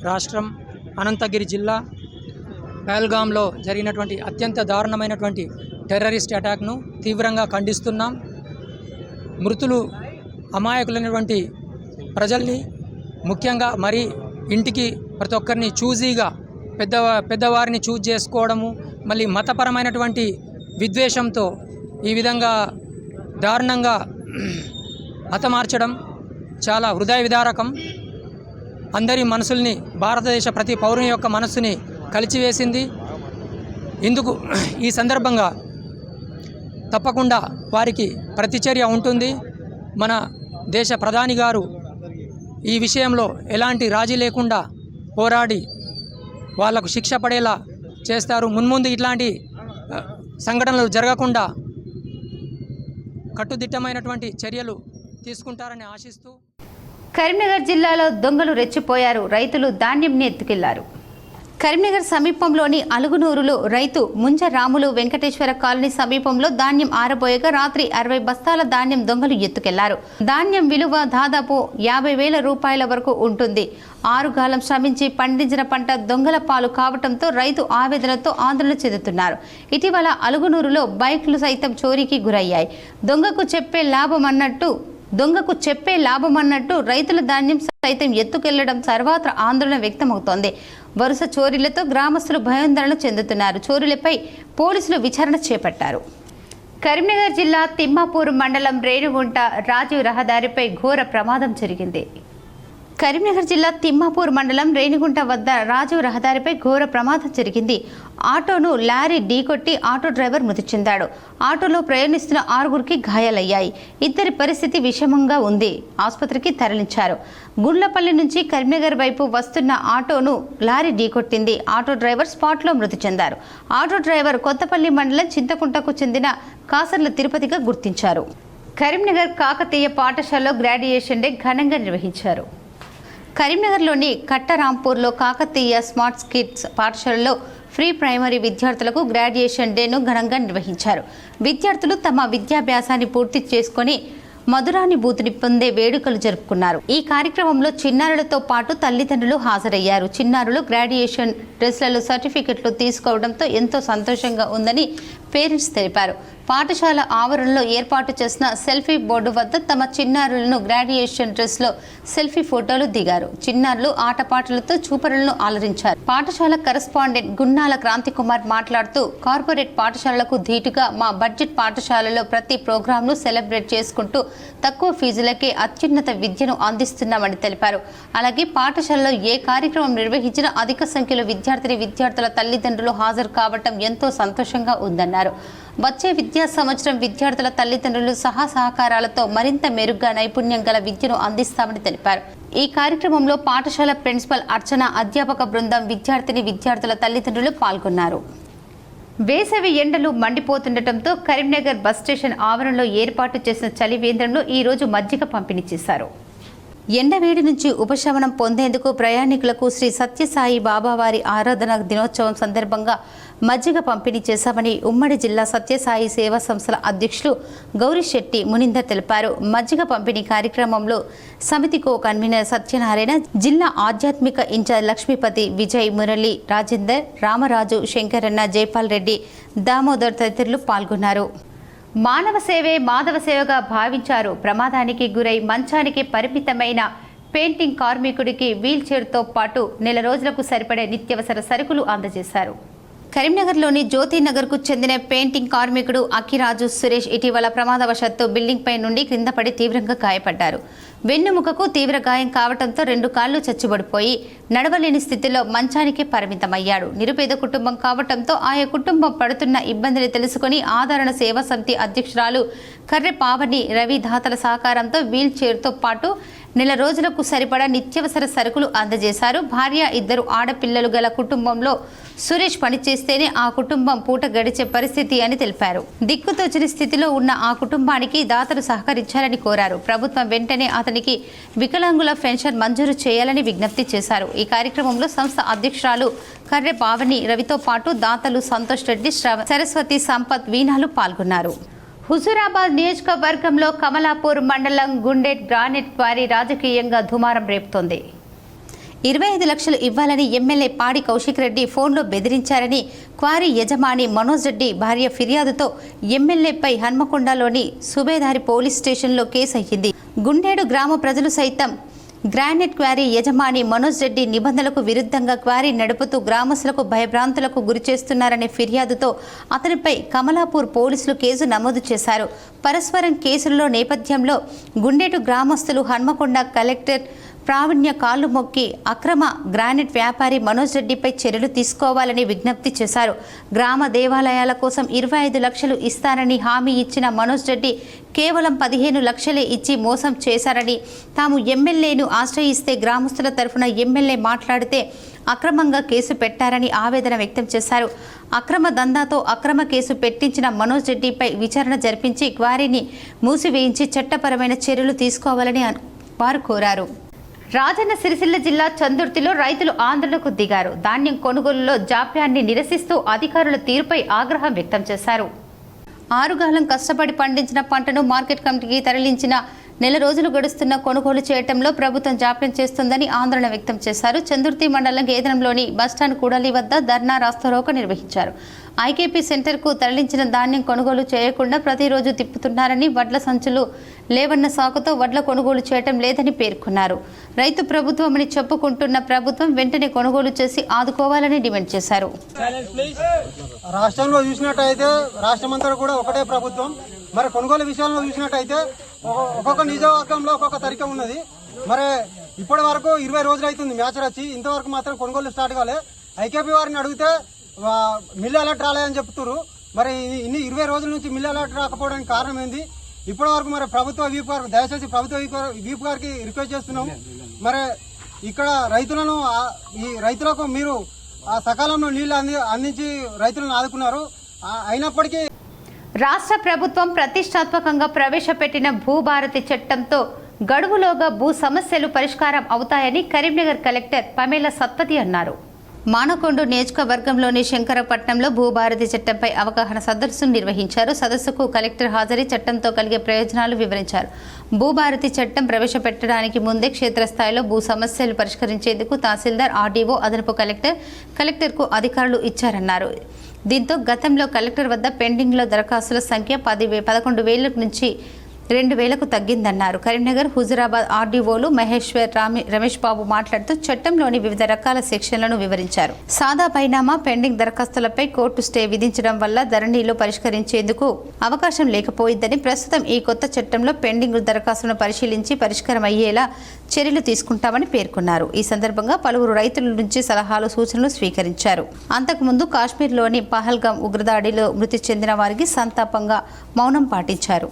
రాష్ట్రం అనంతగిరి జిల్లా పహల్గాంలో జరిగినటువంటి అత్యంత దారుణమైనటువంటి టెర్రరిస్ట్ అటాక్ను తీవ్రంగా ఖండిస్తున్నాం. మృతులు అమాయకులైనటువంటి ప్రజల్ని ముఖ్యంగా మరి ఇంటికి ప్రతి ఒక్కరిని చూజీగా పెద్దవారిని చూజ్ చేసుకోవడము, మళ్ళీ మతపరమైనటువంటి విద్వేషంతో ఈ విధంగా దారుణంగా హతమార్చడం చాలా హృదయ విదారకం. అందరి మనసుల్ని, భారతదేశ ప్రతి పౌరుని యొక్క మనస్సుని కలిచివేసింది. ఇందుకు ఈ సందర్భంగా తప్పకుండా వారికి ప్రతిచర్య ఉంటుంది. మన దేశ ప్రధాని గారు ఈ విషయంలో ఎలాంటి రాజీ లేకుండా పోరాడి వాళ్లకు శిక్ష పడేలా చేస్తారు. మున్ముందు ఇట్లాంటి సంఘటనలు జరగకుండా కట్టుదిట్టమైనటువంటి చర్యలు తీసుకుంటారని ఆశిస్తూ కరీంనగర్ జిల్లాలో దొంగలు రెచ్చిపోయారు. రైతులు ధాన్యంని ఎత్తుకెళ్లారు. కరీంనగర్ సమీపంలోని అలుగునూరులో రైతు ముంజ రాములు వెంకటేశ్వర కాలనీ సమీపంలో ధాన్యం ఆరబోయగా రాత్రి 60 బస్తాల ధాన్యం దొంగలు ఎత్తుకెళ్లారు. ధాన్యం విలువ దాదాపు 50,000 రూపాయల వరకు ఉంటుంది. 6 కాలం శ్రమించి పండించిన పంట దొంగల పాలు కావడంతో రైతు ఆవేదనతో ఆందోళన చెందుతున్నారు. ఇటీవల అలుగునూరులో బైక్లు సైతం చోరీకి గురయ్యాయి. దొంగకు చెప్పే లాభం అన్నట్టు రైతుల ధాన్యం సైతం ఎత్తుకెళ్లడం సర్వత్రా ఆందోళన వ్యక్తమవుతోంది. వరుస చోరీలతో గ్రామస్తులు భయాందోళన చెందుతున్నారు. చోరీలపై పోలీసులు విచారణ చేపట్టారు. కరీంనగర్ జిల్లా తిమ్మాపూర్ మండలం రేణుగుంట రాజీవ్ రహదారిపై ఘోర ప్రమాదం జరిగింది. కరీంనగర్ జిల్లా తిమ్మాపూర్ మండలం రేణిగుంట వద్ద రాజీవ్ రహదారిపై ఘోర ప్రమాదం జరిగింది. ఆటోను లారీ ఢీకొట్టి ఆటో డ్రైవర్ మృతి చెందాడు. ఆటోలో ప్రయాణిస్తున్న 6గురికి గాయాలయ్యాయి. ఇద్దరి పరిస్థితి విషమంగా ఉంది. ఆసుపత్రికి తరలించారు. గుండ్లపల్లి నుంచి కరీంనగర్ వైపు వస్తున్న ఆటోను లారీ ఢీకొట్టింది. ఆటో డ్రైవర్ స్పాట్లో మృతి చెందారు. ఆటో డ్రైవర్ కొత్తపల్లి మండలం చింతకుంటకు చెందిన కాసర్ల తిరుపతిగా గుర్తించారు. కరీంనగర్ కాకతీయ పాఠశాలలో గ్రాడ్యుయేషన్ డే ఘనంగా నిర్వహించారు. కరీంనగర్లోని కట్టరాంపూర్లో కాకతీయ స్మార్ట్ కిడ్స్ పాఠశాలలో ఫ్రీ ప్రైమరీ విద్యార్థులకు గ్రాడ్యుయేషన్ డేను ఘనంగా నిర్వహించారు. విద్యార్థులు తమ విద్యాభ్యాసాన్ని పూర్తి చేసుకొని మధురానుభూతిని పొందే వేడుకలు జరుపుకున్నారు. ఈ కార్యక్రమంలో చిన్నారులతో పాటు తల్లిదండ్రులు హాజరయ్యారు. చిన్నారులు గ్రాడ్యుయేషన్ డ్రెస్లలో సర్టిఫికెట్లు తీసుకోవడంతో ఎంతో సంతోషంగా ఉందని పేరెంట్స్ తెలిపారు. పాఠశాల ఆవరణలో ఏర్పాటు చేసిన సెల్ఫీ బోర్డు వద్ద తమ చిన్నారులను గ్రాడ్యుయేషన్ డ్రెస్లో సెల్ఫీ ఫోటోలు దిగారు. చిన్నారులు ఆటపాటలతో చూపరులను ఆలరించారు. పాఠశాల కరెస్పాండెంట్ గున్నాల క్రాంతికుమార్ మాట్లాడుతూ కార్పొరేట్ పాఠశాలలకు ధీటుగా మా బడ్జెట్ పాఠశాలలో ప్రతి ప్రోగ్రాంను సెలబ్రేట్ చేసుకుంటూ తక్కువ ఫీజులకే అత్యున్నత విద్యను అందిస్తున్నామని తెలిపారు. అలాగే పాఠశాలలో ఏ కార్యక్రమం నిర్వహించినా అధిక సంఖ్యలో విద్యార్థుల తల్లిదండ్రులు హాజరు కావటం ఎంతో సంతోషంగా ఉందన్నారు. వచ్చే విద్యా సంవత్సరం విద్యార్థుల తల్లిదండ్రులు సహకారాలతో మరింత మెరుగ్గా నైపుణ్యం గల విద్యను అందిస్తామని తెలిపారు. ఈ కార్యక్రమంలో పాఠశాల ప్రిన్సిపల్ అర్చన, అధ్యాపక బృందం, విద్యార్థుల తల్లిదండ్రులు పాల్గొన్నారు. వేసవి ఎండలు మండిపోతుండటంతో కరీంనగర్ బస్ స్టేషన్ ఆవరణలో ఏర్పాటు చేసిన చలివేంద్రంలో ఈరోజు మజ్జిగ పంపిణీ చేశారు. ఎండవేడి నుంచి ఉపశమనం పొందేందుకు ప్రయాణికులకు శ్రీ సత్యసాయి బాబావారి ఆరాధన దినోత్సవం సందర్భంగా మజ్జిగ పంపిణీ చేశామని ఉమ్మడి జిల్లా సత్యసాయి సేవా సంస్థల అధ్యక్షులు గౌరీశెట్టి మునిందర్ తెలిపారు. మజ్జిగ పంపిణీ కార్యక్రమంలో సమితి కో కన్వీనర్ సత్యనారాయణ, జిల్లా ఆధ్యాత్మిక ఇన్ఛార్జ్ లక్ష్మీపతి, విజయ్, మురళి, రాజేందర్, రామరాజు, శంకరన్న, జైపాల్ రెడ్డి, దామోదర్ తదితరులు పాల్గొన్నారు. మానవ సేవే మాధవ సేవగా భావించారు. ప్రమాదానికి గురై మంచానికి పరిమితమైన పెయింటింగ్ కార్మికుడికి వీల్ చైర్తో పాటు నెల రోజులకు సరిపడే నిత్యావసర సరుకులు అందజేశారు. కరీంనగర్లోని జ్యోతినగర్కు చెందిన పెయింటింగ్ కార్మికుడు అక్కిరాజు సురేష్ ఇటీవల ప్రమాదవశాత్తు బిల్డింగ్ పై నుండి క్రింద పడి తీవ్రంగా గాయపడ్డారు. వెన్నుముకకు తీవ్ర గాయం కావడంతో 2 కాళ్లు చచ్చుబడిపోయి నడవలేని స్థితిలో మంచానికి పరిమితమయ్యాడు. నిరుపేద కుటుంబం కావడంతో ఆయా కుటుంబం పడుతున్న ఇబ్బందిని తెలుసుకుని ఆదరణ సేవా సమితి అధ్యక్షురాలు కర్రె పావని రవి దాతల సహకారంతో వీల్ చైర్తో పాటు నెల రోజులకు సరిపడా నిత్యావసర సరుకులు అందజేశారు. భార్య, 2 ఆడపిల్లలు గల కుటుంబంలో సురేష్ పనిచేస్తేనే ఆ కుటుంబం పూట గడిచే పరిస్థితి అని తెలిపారు. దిక్కుతోచని స్థితిలో ఉన్న ఆ కుటుంబానికి దాతలు సహకరించాలని కోరారు. ప్రభుత్వం వెంటనే అతనికి వికలాంగుల పెన్షన్ మంజూరు చేయాలని విజ్ఞప్తి చేశారు. ఈ కార్యక్రమంలో సంస్థ అధ్యక్షురాలు కర్రె పావని రవితో పాటు దాతలు సంతోష్ రెడ్డి, సరస్వతి, సంపత్, వీణాలు పాల్గొన్నారు. హుజూరాబాద్ నియోజకవర్గంలో కమలాపూర్ మండలం గుండెట్ గ్రానైట్ క్వారీ రాజకీయంగా దుమారం రేపుతోంది. 25 లక్షలు ఇవ్వాలని ఎమ్మెల్యే పాడి కౌశిక్ రెడ్డి ఫోన్లో బెదిరించారని క్వారీ యజమాని మనోజ్ రెడ్డి భార్య ఫిర్యాదుతో ఎమ్మెల్యేపై హన్మకొండలోని సుబేదారి పోలీస్ స్టేషన్లో కేసు అయ్యింది. గుండేడు గ్రామ ప్రజలు సైతం గ్రానైట్ క్వారీ యజమాని మనోజ్ రెడ్డి నిబంధనలకు విరుద్ధంగా క్వారీ నడుపుతూ గ్రామస్తులకు భయభ్రాంతులకు గురిచేస్తున్నారనే ఫిర్యాదుతో అతనిపై కమలాపూర్ పోలీసులు కేసు నమోదు చేశారు. పరస్పరం కేసుల్లో నేపథ్యంలో గుండేటు గ్రామస్తులు హన్మకొండ కలెక్టర్ ప్రావీణ్య కాళ్లు మొక్కి అక్రమ గ్రానైట్ వ్యాపారి మనోజ్ రెడ్డిపై చర్యలు తీసుకోవాలని విజ్ఞప్తి చేశారు. గ్రామ దేవాలయాల కోసం 25 లక్షలు ఇస్తానని హామీ ఇచ్చిన మనోజ్ రెడ్డి కేవలం 15 లక్షలే ఇచ్చి మోసం చేశారని, తాము ఎమ్మెల్యేను ఆశ్రయిస్తే గ్రామస్తుల తరఫున ఎమ్మెల్యే మాట్లాడితే అక్రమంగా కేసు పెట్టారని ఆవేదన వ్యక్తం చేశారు. అక్రమ దందాతో అక్రమ కేసు పెట్టించిన మనోజ్ రెడ్డిపై విచారణ జరిపించి క్వారీని మూసివేయించి చట్టపరమైన చర్యలు తీసుకోవాలని వారు కోరారు. రాజన్న సిరిసిల్ల జిల్లా చందుర్తిలో రైతులు ఆందోళనకు దిగారు. ధాన్యం కొనుగోలులో జాప్యాన్ని నిరసిస్తూ అధికారుల తీరుపై ఆగ్రహం వ్యక్తం చేశారు. 6 కాలం కష్టపడి పండించిన పంటను మార్కెట్ కమిటీకి తరలించిన నెల రోజులు గడుస్తున్న కొనుగోలు చేయడంలో ప్రభుత్వం జాప్యం చేస్తుందని ఆందోళన వ్యక్తం చేశారు. చందుర్తి మండలం కేంద్రంలోని బస్టాండ్ కూడలి వద్ద ధర్నా రాస్తారోకో నిర్వహించారు. ఐకేపీ సెంటర్కు తరలించిన ధాన్యం కొనుగోలు చేయకుండా ప్రతిరోజు తిప్పుతున్నారని, వడ్ల సంచులు లేవన్న సాకుతో వడ్ల కొనుగోలు చేయటం లేదని పేర్కొన్నారు. రైతు ప్రభుత్వమని చెప్పుకుంటున్న ప్రభుత్వం వెంటనే కొనుగోలు చేసి ఆదుకోవాలని డిమాండ్ చేశారు. రాష్ట్రంలో చూసినట్టయితే రాష్ట్రమంతా కూడా ఒకటే ప్రభుత్వం. మరి కొనుగోలు విషయంలో చూసినట్టయితే ఒక్కొక్క నియోజకవర్గంలో ఒక్కొక్క తరిక ఉన్నది. మరి ఇప్పటి వరకు 20 రోజులు అవుతుంది మ్యాచర్ వచ్చి, ఇంతవరకు మాత్రం కొనుగోలు స్టార్ట్ కాలే. ఐకేపీ వారిని అడిగితే మిల్లు అలర్ట్ రాలేదని చెప్తున్నారు. మరి ఇన్ని 20 రోజుల నుంచి మిల్లు అలర్ట్ రాకపోవడానికి కారణం ఏంది? ఇప్పటి వరకు మరి ప్రభుత్వ వీపు గారు, దయచేసి ప్రభుత్వ వీపు గారికి రిక్వెస్ట్ చేస్తున్నాము. మరి ఇక్కడ ఈ రైతులకు మీరు సకాలంలో నీళ్లు అందించి రైతులను ఆదుకున్నారు. అయినప్పటికీ రాష్ట్ర ప్రభుత్వం ప్రతిష్టాత్మకంగా ప్రవేశపెట్టిన భూభారతి చట్టంతో గడువులోగా భూ సమస్యలు పరిష్కారం అవుతాయని కరీంనగర్ కలెక్టర్ పమేలా సత్పతి అన్నారు. మానకొండ నియోజకవర్గంలోని శంకరపట్నంలో భూభారతి చట్టంపై అవగాహన సదస్సును నిర్వహించారు. సదస్సుకు కలెక్టర్ హాజరై చట్టంతో కలిగే ప్రయోజనాలు వివరించారు. భూభారతి చట్టం ప్రవేశపెట్టడానికి ముందే క్షేత్రస్థాయిలో భూ సమస్యలు పరిష్కరించేందుకు తహసీల్దార్, ఆర్డీఓ, అదనపు కలెక్టర్కు అధికారులు ఇచ్చారన్నారు. దీంతో గతంలో కలెక్టర్ వద్ద పెండింగ్లో దరఖాస్తుల సంఖ్య 11,000 నుంచి 2,000కు తగ్గిందన్నారు. కరీంనగర్, హుజురాబాద్ ఆర్డీఓలు మహేశ్వర్, రమేష్ బాబు మాట్లాడుతూ చట్టంలోని వివిధ రకాల సెక్షన్లను వివరించారు. సాదా బైనామా, పెండింగ్ దరఖాస్తులపై కోర్టు స్టే విధించడం వల్ల ధరణిలో పరిష్కరించేందుకు అవకాశం లేకపోయిందని, ప్రస్తుతం ఈ కొత్త చట్టంలో పెండింగ్ దరఖాస్తులను పరిశీలించి పరిష్కారం అయ్యేలా చర్యలు తీసుకుంటామని పేర్కొన్నారు. ఈ సందర్భంగా పలువురు రైతుల నుంచి సలహాలు, సూచనలు స్వీకరించారు. అంతకుముందు కాశ్మీర్లోని పహల్గాం ఉగ్రదాడిలో మృతి చెందిన వారికి సంతాపంగా మౌనం పాటించారు.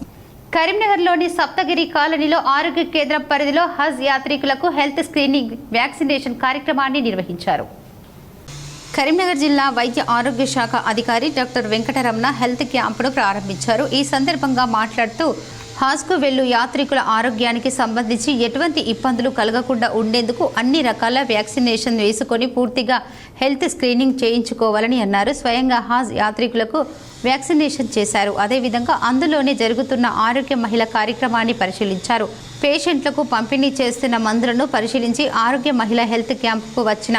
కరీంనగర్లోని సప్తగిరి కాలనీలో ఆరోగ్య కేంద్రం పరిధిలో హజ్ యాత్రికులకు హెల్త్ స్క్రీనింగ్, వ్యాక్సినేషన్ కార్యక్రమాన్ని నిర్వహించారు. కరీంనగర్ జిల్లా వైద్య ఆరోగ్య శాఖ అధికారి డాక్టర్ వెంకటరమణ హెల్త్ క్యాంపును ప్రారంభించారు. ఈ సందర్భంగా మాట్లాడుతూ హాజ్కు వెళ్ళు యాత్రికుల ఆరోగ్యానికి సంబంధించి ఎటువంటి ఇబ్బందులు కలగకుండా ఉండేందుకు అన్ని రకాల వ్యాక్సినేషన్ వేసుకొని పూర్తిగా హెల్త్ స్క్రీనింగ్ చేయించుకోవాలని అన్నారు. స్వయంగా హాజ్ యాత్రికులకు వ్యాక్సినేషన్ చేశారు. అదేవిధంగా అందులోనే జరుగుతున్న ఆరోగ్య మహిళ కార్యక్రమాన్ని పరిశీలించారు. పేషెంట్లకు పంపిణీ చేస్తున్న మందులను పరిశీలించి ఆరోగ్య మహిళ హెల్త్ క్యాంపుకు వచ్చిన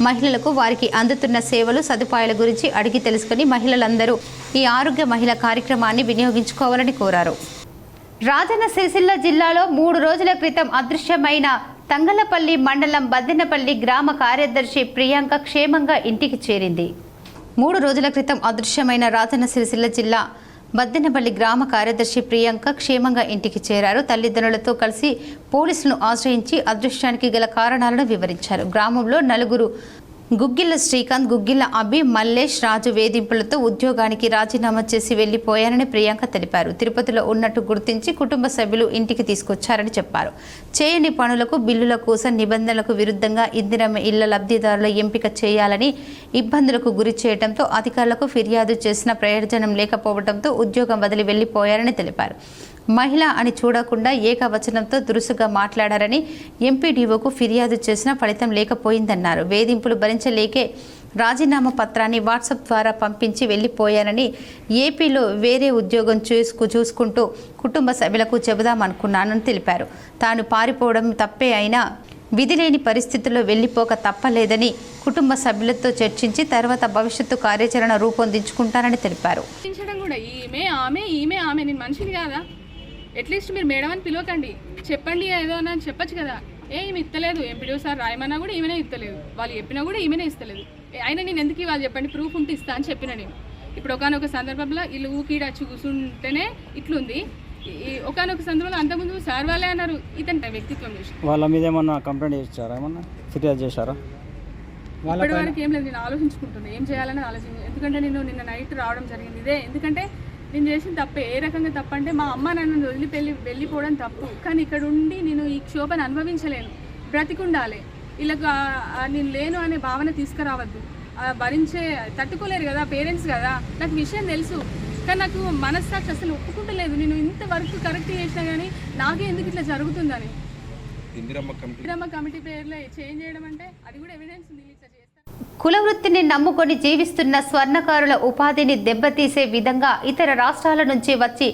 మహిళలకు వారికి అందుతున్న సేవలు, సదుపాయాల గురించి అడిగి తెలుసుకుని మహిళలందరూ ఈ ఆరోగ్య మహిళ కార్యక్రమాన్ని వినియోగించుకోవాలని కోరారు. రాజన్న సిరిసిల్ల జిల్లాలో 3 రోజుల క్రితం అదృశ్యమైన తంగలపల్లి మండలం బద్దెనపల్లి గ్రామ కార్యదర్శి ప్రియాంక క్షేమంగా ఇంటికి చేరింది. 3 రోజుల క్రితం అదృశ్యమైన రాజన్న సిరిసిల్ల జిల్లా బద్దెనపల్లి గ్రామ కార్యదర్శి ప్రియాంక క్షేమంగా ఇంటికి చేరారు. తల్లిదండ్రులతో కలిసి పోలీసులను ఆశ్రయించి అదృశ్యానికి గల కారణాలను వివరించారు. గ్రామంలో 4 గుగ్గిళ్ల శ్రీకాంత్, గుగ్గిళ్ల అభి, మల్లేష్, రాజు వేధింపులతో ఉద్యోగానికి రాజీనామా చేసి వెళ్లిపోయారని ప్రియాంక తెలిపారు. తిరుపతిలో ఉన్నట్టు గుర్తించి కుటుంబ సభ్యులు ఇంటికి తీసుకొచ్చారని చెప్పారు. చేయని పనులకు, బిల్లుల కోసం నిబంధనలకు విరుద్ధంగా ఇందిరమ్మ ఇళ్ల లబ్ధిదారుల ఎంపిక చేయాలని ఇబ్బందులకు గురి చేయడంతో అధికారులకు ఫిర్యాదు చేసిన ప్రయోజనం లేకపోవడంతో ఉద్యోగం వదిలి వెళ్లిపోయారని తెలిపారు. మహిళ అని చూడకుండా ఏకవచనంతో దురుసుగా మాట్లాడారని, ఎంపీడీఓకు ఫిర్యాదు చేసిన ఫలితం లేకపోయిందన్నారు. వేధింపులు భరించలేకే రాజీనామా పత్రాన్ని వాట్సాప్ ద్వారా పంపించి వెళ్లిపోయానని, ఏపీలో వేరే ఉద్యోగం చూసుకుంటూ కుటుంబ సభ్యులకు చెబుదామనుకున్నానని తెలిపారు. తాను పారిపోవడం తప్పే అయినా విధిలేని పరిస్థితుల్లో వెళ్లిపోక తప్పలేదని కుటుంబ సభ్యులతో చర్చించి తర్వాత భవిష్యత్తు కార్యాచరణ రూపొందించుకుంటానని తెలిపారు. నేను మనిషిని కాదా? అట్లీస్ట్ మీరు మేడం అని పిలవకండి, చెప్పండి ఏదో అని చెప్పచ్చు కదా. ఏమి ఇస్తలేదు, ఎంపీడీఓ సార్ రాయమన్నా కూడా ఈమెనే ఇస్తలేదు, వాళ్ళు చెప్పినా కూడా ఈమెనే ఇస్తలేదు. అయినా నేను ఎందుకు ఇవ్వాలి చెప్పండి, ప్రూఫ్ ఉంటే ఇస్తా అని చెప్పిన నేను. ఇప్పుడు ఒకనొక సందర్భంలో ఇల్లు ఊకీడ వచ్చి కూర్చుంటేనే ఇట్లుంది. ఒకనొక సందర్భంలో అంతకుముందు సార్ వాళ్ళే అన్నారు ఇతని వ్యక్తిత్వం చూసి. వాళ్ళ మీద ఏమన్నా కంప్లైంట్ చేశారా, ఏమన్నా ఫిర్యాదు చేశారా? ఇప్పటి వరకు ఏం లేదు, నేను ఆలోచించుకుంటున్నాను ఏం చేయాలని ఎందుకంటే నేను నిన్న నైట్ రావడం జరిగింది ఇదే. ఎందుకంటే నేను చేసిన తప్పే, ఏ రకంగా తప్పు అంటే మా అమ్మ నన్ను వదిలి వెళ్ళిపోవడం తప్పు, కానీ ఇక్కడ ఉండి నేను ఈ క్షోభను అనుభవించలేను. బ్రతికుండాలి, వీళ్ళకు నేను లేను అనే భావన తీసుకురావద్దు. తట్టుకోలేరు కదా పేరెంట్స్ కదా, నాకు విషయం తెలుసు, కానీ నాకు మనస్సాక్షి అసలు ఒప్పుకుంటలేదు. నేను ఇంతవరకు కరెక్ట్ చేసినా కానీ నాకే ఎందుకు ఇట్లా జరుగుతుందని. ఇందిరమ్మ కమిటీ పేర్లో చేంజ్ చేయడం అంటే అది కూడా ఎవిడెన్స్ ఉంది. కుల వృత్తిని నమ్ముకొని జీవిస్తున్న స్వర్ణకారుల ఉపాధిని దెబ్బతీసే విధంగా ఇతర రాష్ట్రాల నుంచి వచ్చి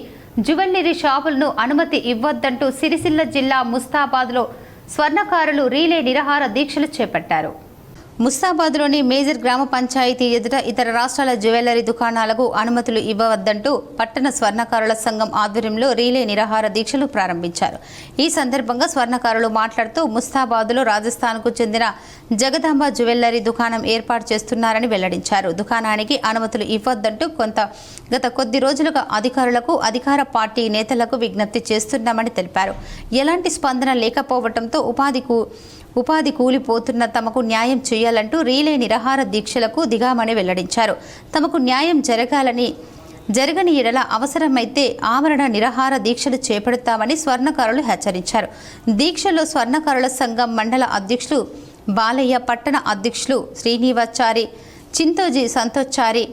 జ్యువెలరీ షాపులను అనుమతి ఇవ్వొద్దంటూ సిరిసిల్ల జిల్లా ముస్తాబాద్లో స్వర్ణకారులు రీలే నిరాహార దీక్షలు చేపట్టారు. ముస్తాబాద్లోని మేజర్ గ్రామ పంచాయతీ ఎదుట ఇతర రాష్ట్రాల జ్యువెలరీ దుకాణాలకు అనుమతులు ఇవ్వవద్దంటూ పట్టణ స్వర్ణకారుల సంఘం ఆధ్వర్యంలో రీలే నిరాహార దీక్షలు ప్రారంభించారు. ఈ సందర్భంగా స్వర్ణకారులు మాట్లాడుతూ ముస్తాబాద్లో రాజస్థాన్కు చెందిన జగదాంబ జ్యువెలరీ దుకాణం ఏర్పాటు చేస్తున్నారని వెల్లడించారు. దుకాణానికి అనుమతులు ఇవ్వొద్దంటూ గత కొద్ది రోజులుగా అధికారులకు, అధికార పార్టీ నేతలకు విజ్ఞప్తి చేస్తున్నామని తెలిపారు. ఎలాంటి స్పందన లేకపోవడంతో ఉపాధి కూలిపోతున్న తమకు న్యాయం చేయాలంటూ రీలే నిరాహార దీక్షలకు దిగామని వెల్లడించారు. తమకు న్యాయం జరగని ఎడల అవసరమైతే ఆమరణ నిరాహార దీక్షలు చేపడతామని స్వర్ణకారులు హెచ్చరించారు. దీక్షలో స్వర్ణకారుల సంఘం మండల అధ్యక్షులు బాలయ్య, పట్టణ అధ్యక్షులు శ్రీనివాచారి, చింతోజీ సంతోచారి,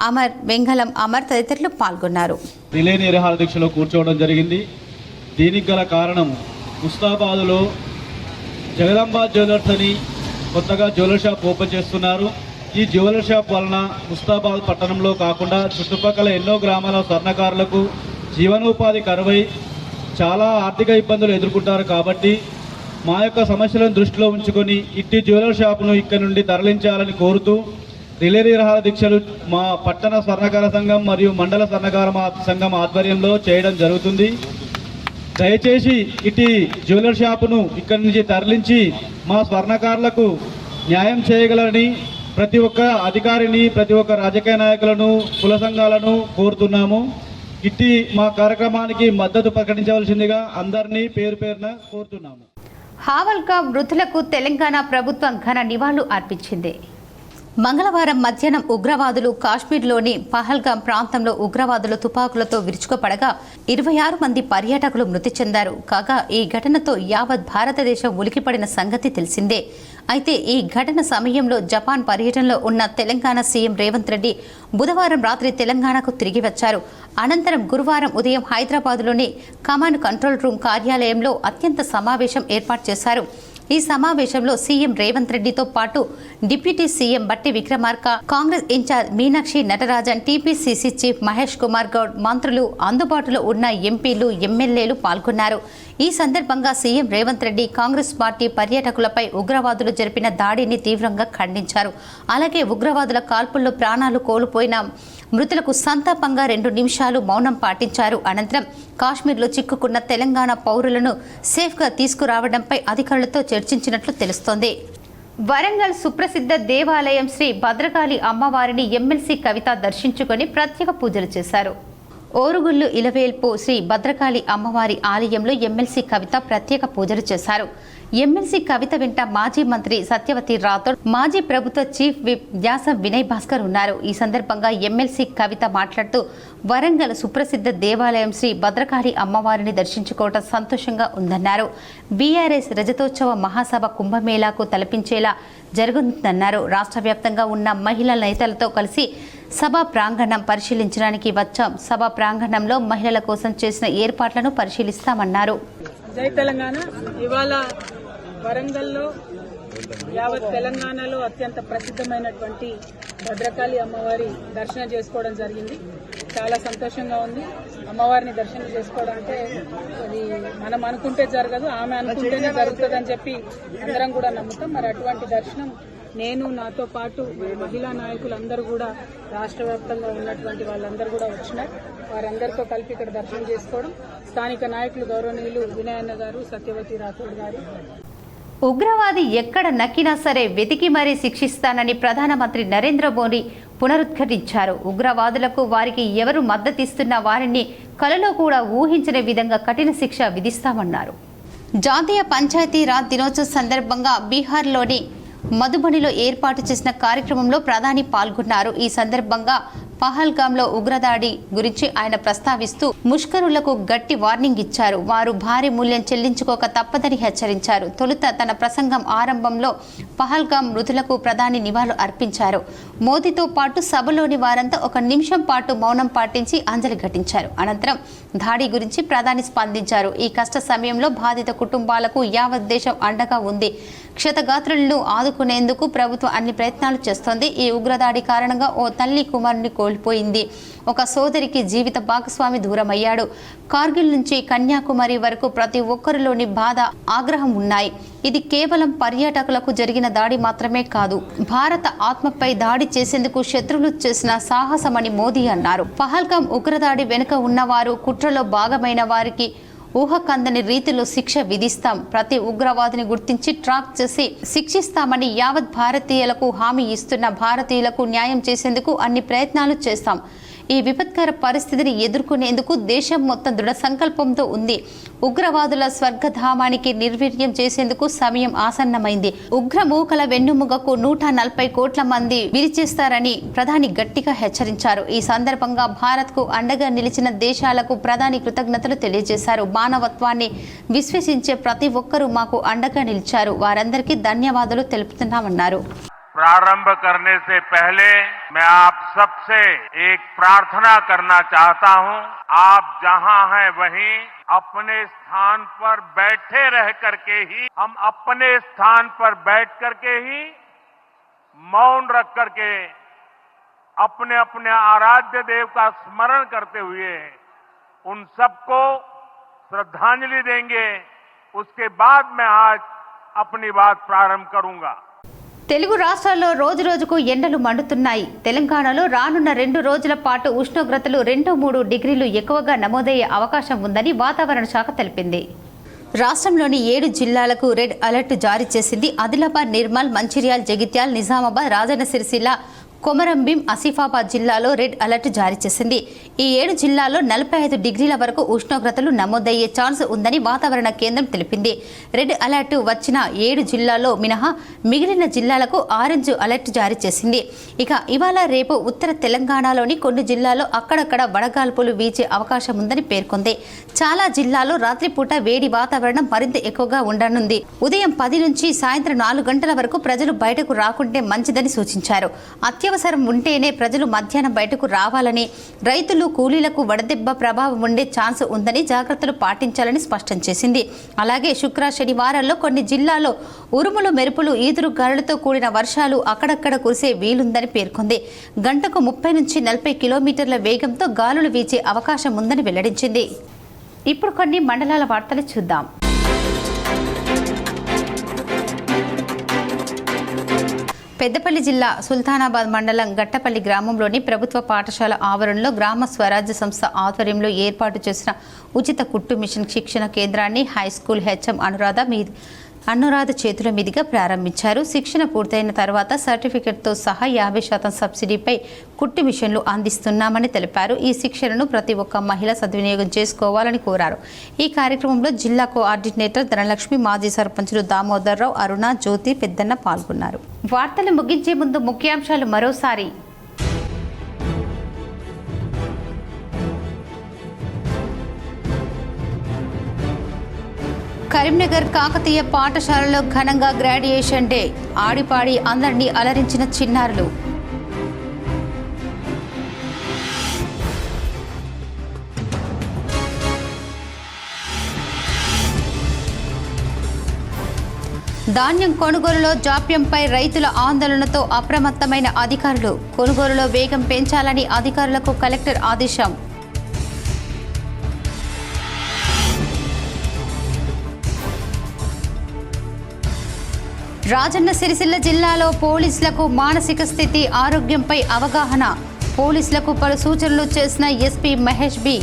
అమర్, వెంగళం అమర్ తదితరులు పాల్గొన్నారు. రిలే నిరాహార దీక్షలో కూర్చోవడం జరిగింది. దీనికి గల కారణం ముస్తాబాద్లో జగదంబ జ్యువెలర్స్ అని కొత్తగా జ్యువెలర్ షాప్ ఓపెన్ చేస్తున్నారు. ఈ జ్యువెలర్ షాప్ వలన ముస్తాబాద్ పట్టణంలో కాకుండా చుట్టుపక్కల ఎన్నో గ్రామాల స్వర్ణకారులకు జీవనోపాధి కరువై చాలా ఆర్థిక ఇబ్బందులు ఎదుర్కొంటారు. కాబట్టి మా యొక్క సమస్యలను దృష్టిలో ఉంచుకొని ఇట్టి జ్యువెలర్ షాపును ఇక్కడి నుండి తరలించాలని కోరుతూ రిలే నిరాహార దీక్షలు మా పట్టణ స్వర్ణకార సంఘం మరియు మండల స్వర్ణకార సంఘం ఆధ్వర్యంలో చేయడం జరుగుతుంది. దయచేసి ఇటు జ్యువెలర్ షాపును ఇక్కడి నుంచి తరలించి మా స్వర్ణకారులకు న్యాయం చేయగలని ప్రతి ఒక్క అధికారిని, ప్రతి ఒక్క రాజకీయ నాయకులను, కుల సంఘాలను కోరుతున్నాము. ఇట్టి మా కార్యక్రమానికి మద్దతు ప్రకటించవలసిందిగా అందరినీ పేరు పేరున కోరుతున్నాము. హావల్గా మృతులకు తెలంగాణ ప్రభుత్వం ఘన నివాళులు అర్పించింది. మంగళవారం మధ్యాహ్నం ఉగ్రవాదులు కాశ్మీర్లోని పహల్గాం ప్రాంతంలో ఉగ్రవాదులు తుపాకులతో విరుచుకుపడగా 26 మంది పర్యాటకులు మృతి చెందారు. కాగా ఈ ఘటనతో యావత్ భారతదేశం ఉలికిపడిన సంగతి తెలిసిందే. అయితే ఈ ఘటన సమయంలో జపాన్ పర్యటనలో ఉన్న తెలంగాణ సీఎం రేవంత్ రెడ్డి బుధవారం రాత్రి తెలంగాణకు తిరిగి వచ్చారు. అనంతరం గురువారం ఉదయం హైదరాబాద్లోని కమాండ్ కంట్రోల్ రూమ్ కార్యాలయంలో అత్యంత సమావేశం ఏర్పాటు చేశారు. ఈ సమావేశంలో సీఎం రేవంత్ రెడ్డితో పాటు deputy CM Bhatti Vikramarka, Congress in charge Meenakshi Natarajan, TPCC chief Mahesh Kumar Goud, మంత్రులు, అందుబాటులో ఉన్న ఎంపీలు, ఎమ్మెల్యేలు పాల్గొన్నారు. ఈ సందర్భంగా సీఎం రేవంత్ రెడ్డి కాంగ్రెస్ పార్టీ పర్యాటకులపై ఉగ్రవాదులు జరిపిన దాడిని తీవ్రంగా ఖండించారు. అలాగే ఉగ్రవాదుల కాల్పుల్లో ప్రాణాలు కోల్పోయిన మృతులకు సంతాపంగా 2 నిమిషాలు మౌనం పాటించారు. అనంతరం కాశ్మీర్లో చిక్కుకున్న తెలంగాణ పౌరులను సేఫ్గా తీసుకురావడంపై అధికారులతో చర్చించినట్లు తెలుస్తోంది. వరంగల్ సుప్రసిద్ధ దేవాలయం శ్రీ భద్రకాళి అమ్మవారిని ఎమ్మెల్సీ కవిత దర్శించుకొని ప్రత్యేక పూజలు చేశారు. ఓరుగుళ్ళు ఇలవేల్పు శ్రీ భద్రకాళి అమ్మవారి ఆలయంలో ఎమ్మెల్సీ కవిత ప్రత్యేక పూజలు చేశారు. ఎమ్మెల్సీ కవిత వెంట మాజీ మంత్రి సత్యవతి రాథోడ్, మాజీ ప్రభుత్వ చీఫ్ విప్ వ్యాసం వినయ్ భాస్కర్ ఉన్నారు. ఈ సందర్భంగా ఎమ్మెల్సీ కవిత మాట్లాడుతూ వరంగల్ సుప్రసిద్ధ దేవాలయం శ్రీ భద్రకాళి అమ్మవారిని దర్శించుకోవడం సంతోషంగా ఉందన్నారు. బీఆర్ఎస్ రజతోత్సవ మహాసభ కుంభమేళాకు తలపించేలా జరుగుతుందన్నారు. రాష్ట్ర వ్యాప్తంగా ఉన్న మహిళా నేతలతో కలిసి సభా ప్రాంగణం పరిశీలించడానికి వచ్చాం. సభా ప్రాంగణంలో మహిళల కోసం చేసిన ఏర్పాట్లను పరిశీలిస్తామన్నారు. జై తెలంగాణ. ఇవాళ వరంగల్లో యావత్ తెలంగాణలో అత్యంత ప్రసిద్ధమైనటువంటి భద్రకాళి అమ్మవారి దర్శనం చేసుకోవడం జరిగింది. చాలా సంతోషంగా ఉంది. అమ్మవారిని దర్శనం చేసుకోవడం అంటే అది మనం అనుకుంటే జరగదు, ఆమె అనుకుంటేనే జరుగుతుంది అని చెప్పి అందరం కూడా నమ్ముతాం. మరి అటువంటి దర్శనం నేను, నాతో పాటు మహిళా నాయకులందరూ కూడా రాష్ట్ర వ్యాప్తంగా ఉన్నటువంటి వాళ్ళందరూ కూడా వచ్చినారు. వారందరితో కలిపి ఇక్కడ దర్శనం చేసుకోవడం, స్థానిక నాయకులు గౌరవనీయులు వినయన్న గారు, సత్యవతి రాథోడ్ గారు. ఉగ్రవాది ఎక్కడ నక్కినా సరే వెతికి మరీ శిక్షిస్తానని ప్రధానమంత్రి నరేంద్ర మోదీ పునరుద్ఘాటించారు. ఉగ్రవాదులకు వారికి ఎవరు మద్దతిస్తున్న వారిని కలలో కూడా ఊహించని విధంగా కఠిన శిక్ష విధిస్తామన్నారు. జాతీయ పంచాయతీరాజ్ దినోత్సవం సందర్భంగా బీహార్లోని మధుబనిలో ఏర్పాటు చేసిన కార్యక్రమంలో ప్రధాని పాల్గొన్నారు. ఈ సందర్భంగా పహల్గాంలో ఉగ్రదాడి గురించి ఆయన ప్రస్తావిస్తూ ముష్కరులకు గట్టి వార్నింగ్ ఇచ్చారు. వారు భారీ మూల్యం చెల్లించుకోక తప్పదని హెచ్చరించారు. తొలుత తన ప్రసంగం ఆరంభంలో పహల్గాం మృతులకు ప్రధాని నివాళులు అర్పించారు. మోదీతో పాటు సభలోని వారంతా 1 నిమిషం పాటు మౌనం పాటించి అంజలి ఘటించారు. అనంతరం దాడి గురించి ప్రధాని స్పందించారు. ఈ కష్ట సమయంలో బాధిత కుటుంబాలకు యావత్ దేశం అండగా ఉంది. క్షతగాత్రులను ఆదుకునేందుకు ప్రభుత్వం అన్ని ప్రయత్నాలు చేస్తోంది. ఈ ఉగ్రదాడి కారణంగా ఓ తల్లి కుమారుని కోల్పోయింది. ఒక సోదరికి జీవిత భాగస్వామి దూరమయ్యాడు. కార్గిల్ నుంచి కన్యాకుమారి వరకు ప్రతి ఒక్కరిలోని బాధ, ఆగ్రహం ఉన్నాయి. ఇది కేవలం పర్యాటకులకు జరిగిన దాడి మాత్రమే కాదు, భారత ఆత్మపై దాడి చేసేందుకు శత్రువులు చేసిన సాహసమని మోదీ అన్నారు. పహల్గాం ఉగ్రదాడి వెనుక ఉన్నవారు, కుట్రలో భాగమైన వారికి ఊహకందని రీతిలో శిక్ష విధిస్తాం. ప్రతి ఉగ్రవాదిని గుర్తించి ట్రాక్ చేసి శిక్షిస్తామని యావత్ భారతీయులకు హామీ ఇస్తున్న భారతీయులకు న్యాయం చేసేందుకు అన్ని ప్రయత్నాలు చేస్తాం. ఈ విపత్కర పరిస్థితిని ఎదుర్కొనేందుకు దేశం మొత్తం దృఢ సంకల్పంతో ఉంది. ఉగ్రవాదుల స్వర్గధామానికి నిర్వీర్యం చేసేందుకు సమయం ఆసన్నమైంది. ఉగ్రమూకల వెన్నుముగకు 140 కోట్ల మంది విరిచేస్తారని ప్రధాని గట్టిగా హెచ్చరించారు. ఈ సందర్భంగా భారత్కు అండగా నిలిచిన దేశాలకు ప్రధాని కృతజ్ఞతలు తెలియజేశారు. మానవత్వాన్ని విశ్వసించే ప్రతి ఒక్కరూ మాకు అండగా నిలిచారు. వారందరికీ ధన్యవాదాలు తెలుపుతున్నామన్నారు. प्रारंभ करने से पहले मैं आप सबसे एक प्रार्थना करना चाहता हूं. आप जहां हैं वहीं अपने स्थान पर बैठे रह करके ही हम अपने स्थान पर बैठ करके ही मौन रख करके अपने अपने आराध्य देव का स्मरण करते हुए उन सबको श्रद्धांजलि देंगे। उसके बाद मैं आज अपनी बात प्रारंभ करूंगा। తెలుగు రాష్ట్రాల్లో రోజు రోజుకు ఎండలు మండుతున్నాయి. తెలంగాణలో రానున్న 2 రోజుల పాటు ఉష్ణోగ్రతలు 2-3 డిగ్రీలు ఎక్కువగా నమోదయ్యే అవకాశం ఉందని వాతావరణ శాఖ తెలిపింది. రాష్ట్రంలోని 7 జిల్లాలకు రెడ్ అలర్ట్ జారీ చేసింది. ఆదిలాబాద్, నిర్మల్, మంచిర్యాల, జగిత్యాల, నిజామాబాద్, రాజన్న సిరిసిల్ల, కొమరంభీం, ఆసిఫాబాద్ జిల్లాలో రెడ్ అలర్ట్ జారీ చేసింది. ఈ 7 జిల్లాల్లో 45 డిగ్రీల వరకు ఉష్ణోగ్రతలు నమోదయ్యే ఛాన్స్ ఉందని వాతావరణ కేంద్రం తెలిపింది. రెడ్ అలర్ట్ వచ్చిన 7 జిల్లాల్లో మినహా మిగిలిన జిల్లాలకు ఆరెంజ్ అలర్ట్ జారీ చేసింది. ఇక ఇవాళ రేపు ఉత్తర తెలంగాణలోని కొన్ని జిల్లాల్లో అక్కడక్కడ వడగాల్పులు వీచే అవకాశం ఉందని పేర్కొంది. చాలా జిల్లాల్లో రాత్రిపూట వేడి వాతావరణం మరింత ఎక్కువగా ఉండనుంది. ఉదయం 10 నుంచి సాయంత్రం 4 గంటల వరకు ప్రజలు బయటకు రాకుంటే మంచిదని సూచించారు. అత్యవసరం ఉంటేనే ప్రజలు మధ్యాహ్నం బయటకు రావాలని, రైతులు, కూలీలకు వడదెబ్బ ప్రభావం ఉండే ఛాన్స్ ఉందని జాగ్రత్తలు పాటించాలని స్పష్టం చేసింది. అలాగే శుక్ర, శనివారాల్లో కొన్ని జిల్లాల్లో ఉరుములు, మెరుపులు, ఈదురు గాలులతో కూడిన వర్షాలు అక్కడక్కడ కురిసే వీలుందని పేర్కొంది. గంటకు 30 నుంచి 40 కిలోమీటర్ల వేగంతో గాలులు వీచే అవకాశం ఉందని వెల్లడించింది. ఇప్పుడు కొన్ని మండలాల వార్తలు చూద్దాం. పెద్దపల్లి జిల్లా సుల్తానాబాద్ మండలం గట్టపల్లి గ్రామంలోని ప్రభుత్వ పాఠశాల ఆవరణలో గ్రామ స్వరాజ్య సంస్థ ఆధ్వర్యంలో ఏర్పాటు చేసిన ఉచిత కుట్టు మిషన్ శిక్షణ కేంద్రాన్ని హైస్కూల్ హెచ్ఎం అనురాధ చేతుల మీదుగా ప్రారంభించారు. శిక్షణ పూర్తయిన తర్వాత సర్టిఫికెట్తో సహా 50% సబ్సిడీపై కుట్టు మిషన్లు అందిస్తున్నామని తెలిపారు. ఈ శిక్షణను ప్రతి ఒక్క మహిళ సద్వినియోగం చేసుకోవాలని కోరారు. ఈ కార్యక్రమంలో జిల్లా కోఆర్డినేటర్ ధనలక్ష్మి, మాజీ సర్పంచులు దామోదర్రావు, అరుణ, జ్యోతి, పెద్దన్న పాల్గొన్నారు. వార్తలు ముగించే ముందు ముఖ్యాంశాలు మరోసారి. కరీంనగర్ కాకతీయ పాఠశాలలో ఘనంగా గ్రాడ్యుయేషన్ డే. ఆడిపాడి అందరినీ అలరించిన చిన్నారులు. ధాన్యం కొనుగోలులో జాప్యంపై రైతుల ఆందోళనతో అప్రమత్తమైన అధికారులు. కొనుగోలులో వేగం పెంచాలని అధికారులకు కలెక్టర్ ఆదేశం. రాజన్న సిరిసిల్ల జిల్లాలో పోలీసులకు మానసిక స్థితి, ఆరోగ్యంపై అవగాహన. పోలీసులకు పలు సూచనలు చేసిన ఎస్పీ మహేష్ బి.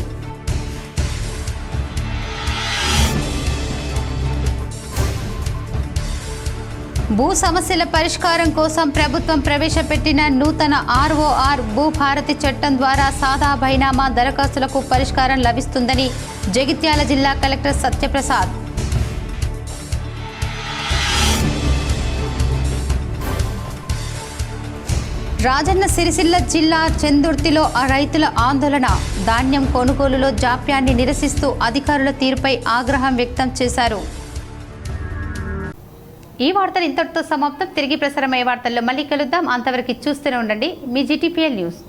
భూ సమస్యల పరిష్కారం కోసం ప్రభుత్వం ప్రవేశపెట్టిన నూతన ROR భూభారతి చట్టం ద్వారా సాదా బైనామా దరఖాస్తులకు పరిష్కారం లభిస్తుందని జగిత్యాల జిల్లా కలెక్టర్ సత్యప్రసాద్. రాజన్న సిరిసిల్ల జిల్లా చందుర్తిలో రైతుల ఆందోళన. ధాన్యం కొనుగోలులో జాప్యాన్ని నిరసిస్తూ అధికారుల తీరుపై ఆగ్రహం వ్యక్తం చేశారు. ఈ వార్తలు ఇంతటితో సమాప్తం. తిరిగి ప్రసారమయ్యే వార్తల్లో మళ్ళీ కలుద్దాం. అంతవరకు చూస్తూనే ఉండండి మీ GTPL న్యూస్.